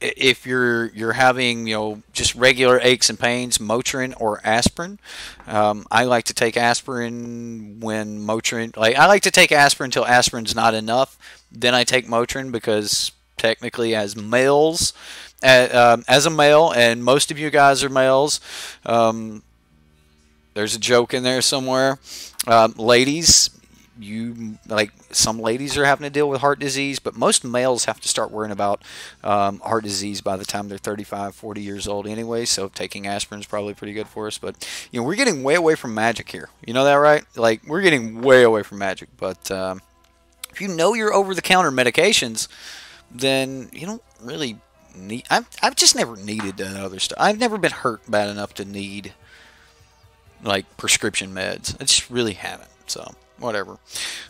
Speaker 1: if you're having, you know, just regular aches and pains, Motrin or aspirin. I like to take aspirin when Motrin, like I like to take aspirin until aspirin's not enough. Then I take Motrin because technically as males, as a male, and most of you guys are males, there's a joke in there somewhere. Ladies, you like some ladies are having to deal with heart disease, but most males have to start worrying about heart disease by the time they're 35, 40 years old anyway. So taking aspirin is probably pretty good for us. But you know, we're getting way away from magic here. You know that, right? Like we're getting way away from magic. But if you know your over-the-counter medications, then you don't really need. I've just never needed that other stuff. I've never been hurt bad enough to need like prescription meds. I just really haven't. So whatever.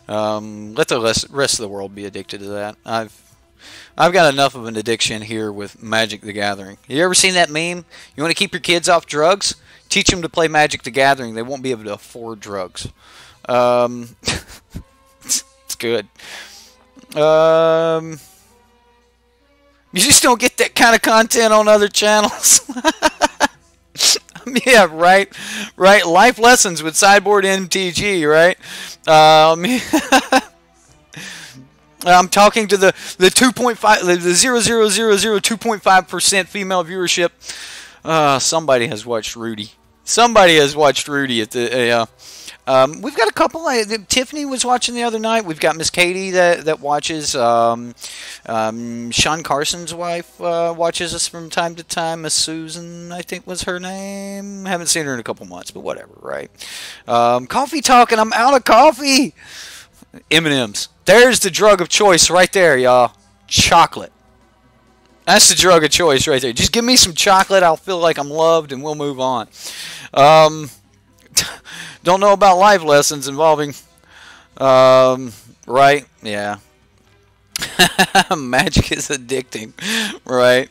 Speaker 1: Let the rest of the world be addicted to that. I've got enough of an addiction here with Magic the Gathering. You ever seen that meme? You want to keep your kids off drugs? Teach them to play Magic the Gathering. They won't be able to afford drugs. It's good. You just don't get that kind of content on other channels. Yeah, right. Life lessons with Sideboard MTG, right? I'm talking to the 2.5, the 2.5% female viewership. Somebody has watched Rudy. Somebody has watched Rudy at the. We've got a couple. Tiffany was watching the other night. We've got Miss Katie that watches. Sean Carson's wife watches us from time to time. Miss Susan, I think was her name. Haven't seen her in a couple months, but whatever, right? Coffee talking. I'm out of coffee. M&M's. There's the drug of choice right there, y'all. Chocolate. That's the drug of choice right there. Just give me some chocolate. I'll feel like I'm loved, and we'll move on. Don't know about life lessons involving, right? Yeah. Magic is addicting, right?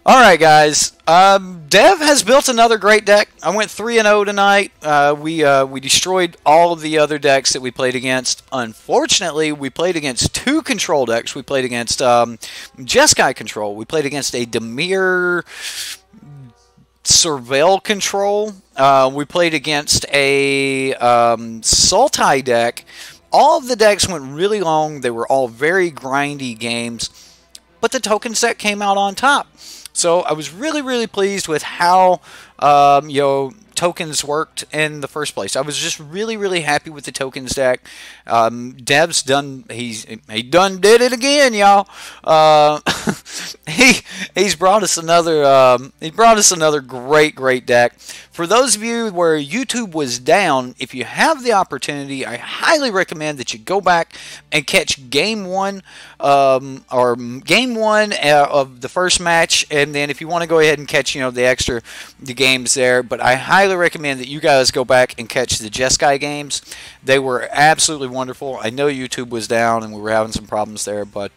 Speaker 1: All right, guys. Dev has built another great deck. I went 3-0 tonight. We destroyed all of the other decks that we played against. Unfortunately, we played against two control decks. We played against Jeskai control. We played against a Dimir Surveil control. We played against a Sultai deck. All of the decks went really long. They were all very grindy games, but the token set came out on top. So I was really, really pleased with how tokens worked in the first place. I was just really, really happy with the tokens deck. Dev's done. He done did it again, y'all. He's brought us another. He brought us another great deck. For those of you where YouTube was down, if you have the opportunity, I highly recommend that you go back and catch game one, of the first match, and then if you want to go ahead and catch the games there. But I highly recommend that you guys go back and catch the Jeskai games. They were absolutely wonderful. I know YouTube was down and we were having some problems there, but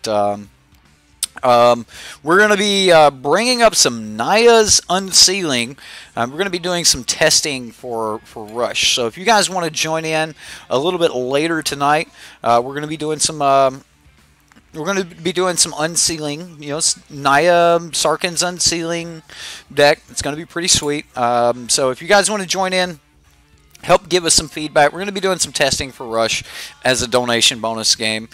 Speaker 1: we're going to be bringing up some Naya's Unsealing. We're going to be doing some testing for Rush. So if you guys want to join in a little bit later tonight, we're going to be doing some unsealing, Naya Sarkhan's unsealing deck. It's going to be pretty sweet. So if you guys want to join in, help give us some feedback. We're going to be doing some testing for Rush as a donation bonus game.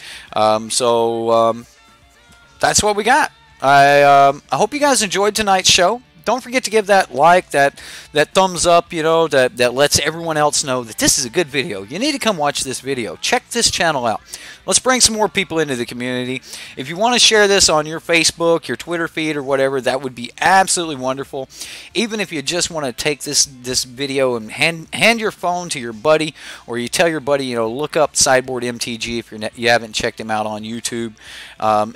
Speaker 1: That's what we got. I hope you guys enjoyed tonight's show. Don't forget to give that like, that thumbs up, that lets everyone else know that this is a good video. You need to come watch this video. Check this channel out. Let's bring some more people into the community. If you want to share this on your Facebook, your Twitter feed, or whatever, that would be absolutely wonderful. Even if you just want to take this video and hand your phone to your buddy, or you tell your buddy, look up Sideboard MTG if you haven't checked him out on YouTube.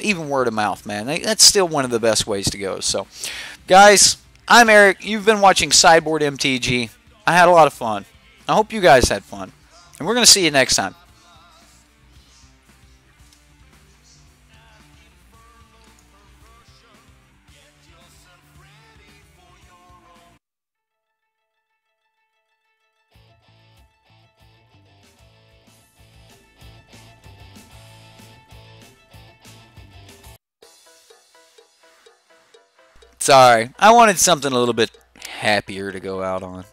Speaker 1: Even word of mouth, man. That's still one of the best ways to go. So, guys, I'm Eric. You've been watching Sideboard MTG. I had a lot of fun. I hope you guys had fun. And we're going to see you next time. Sorry, I wanted something a little bit happier to go out on.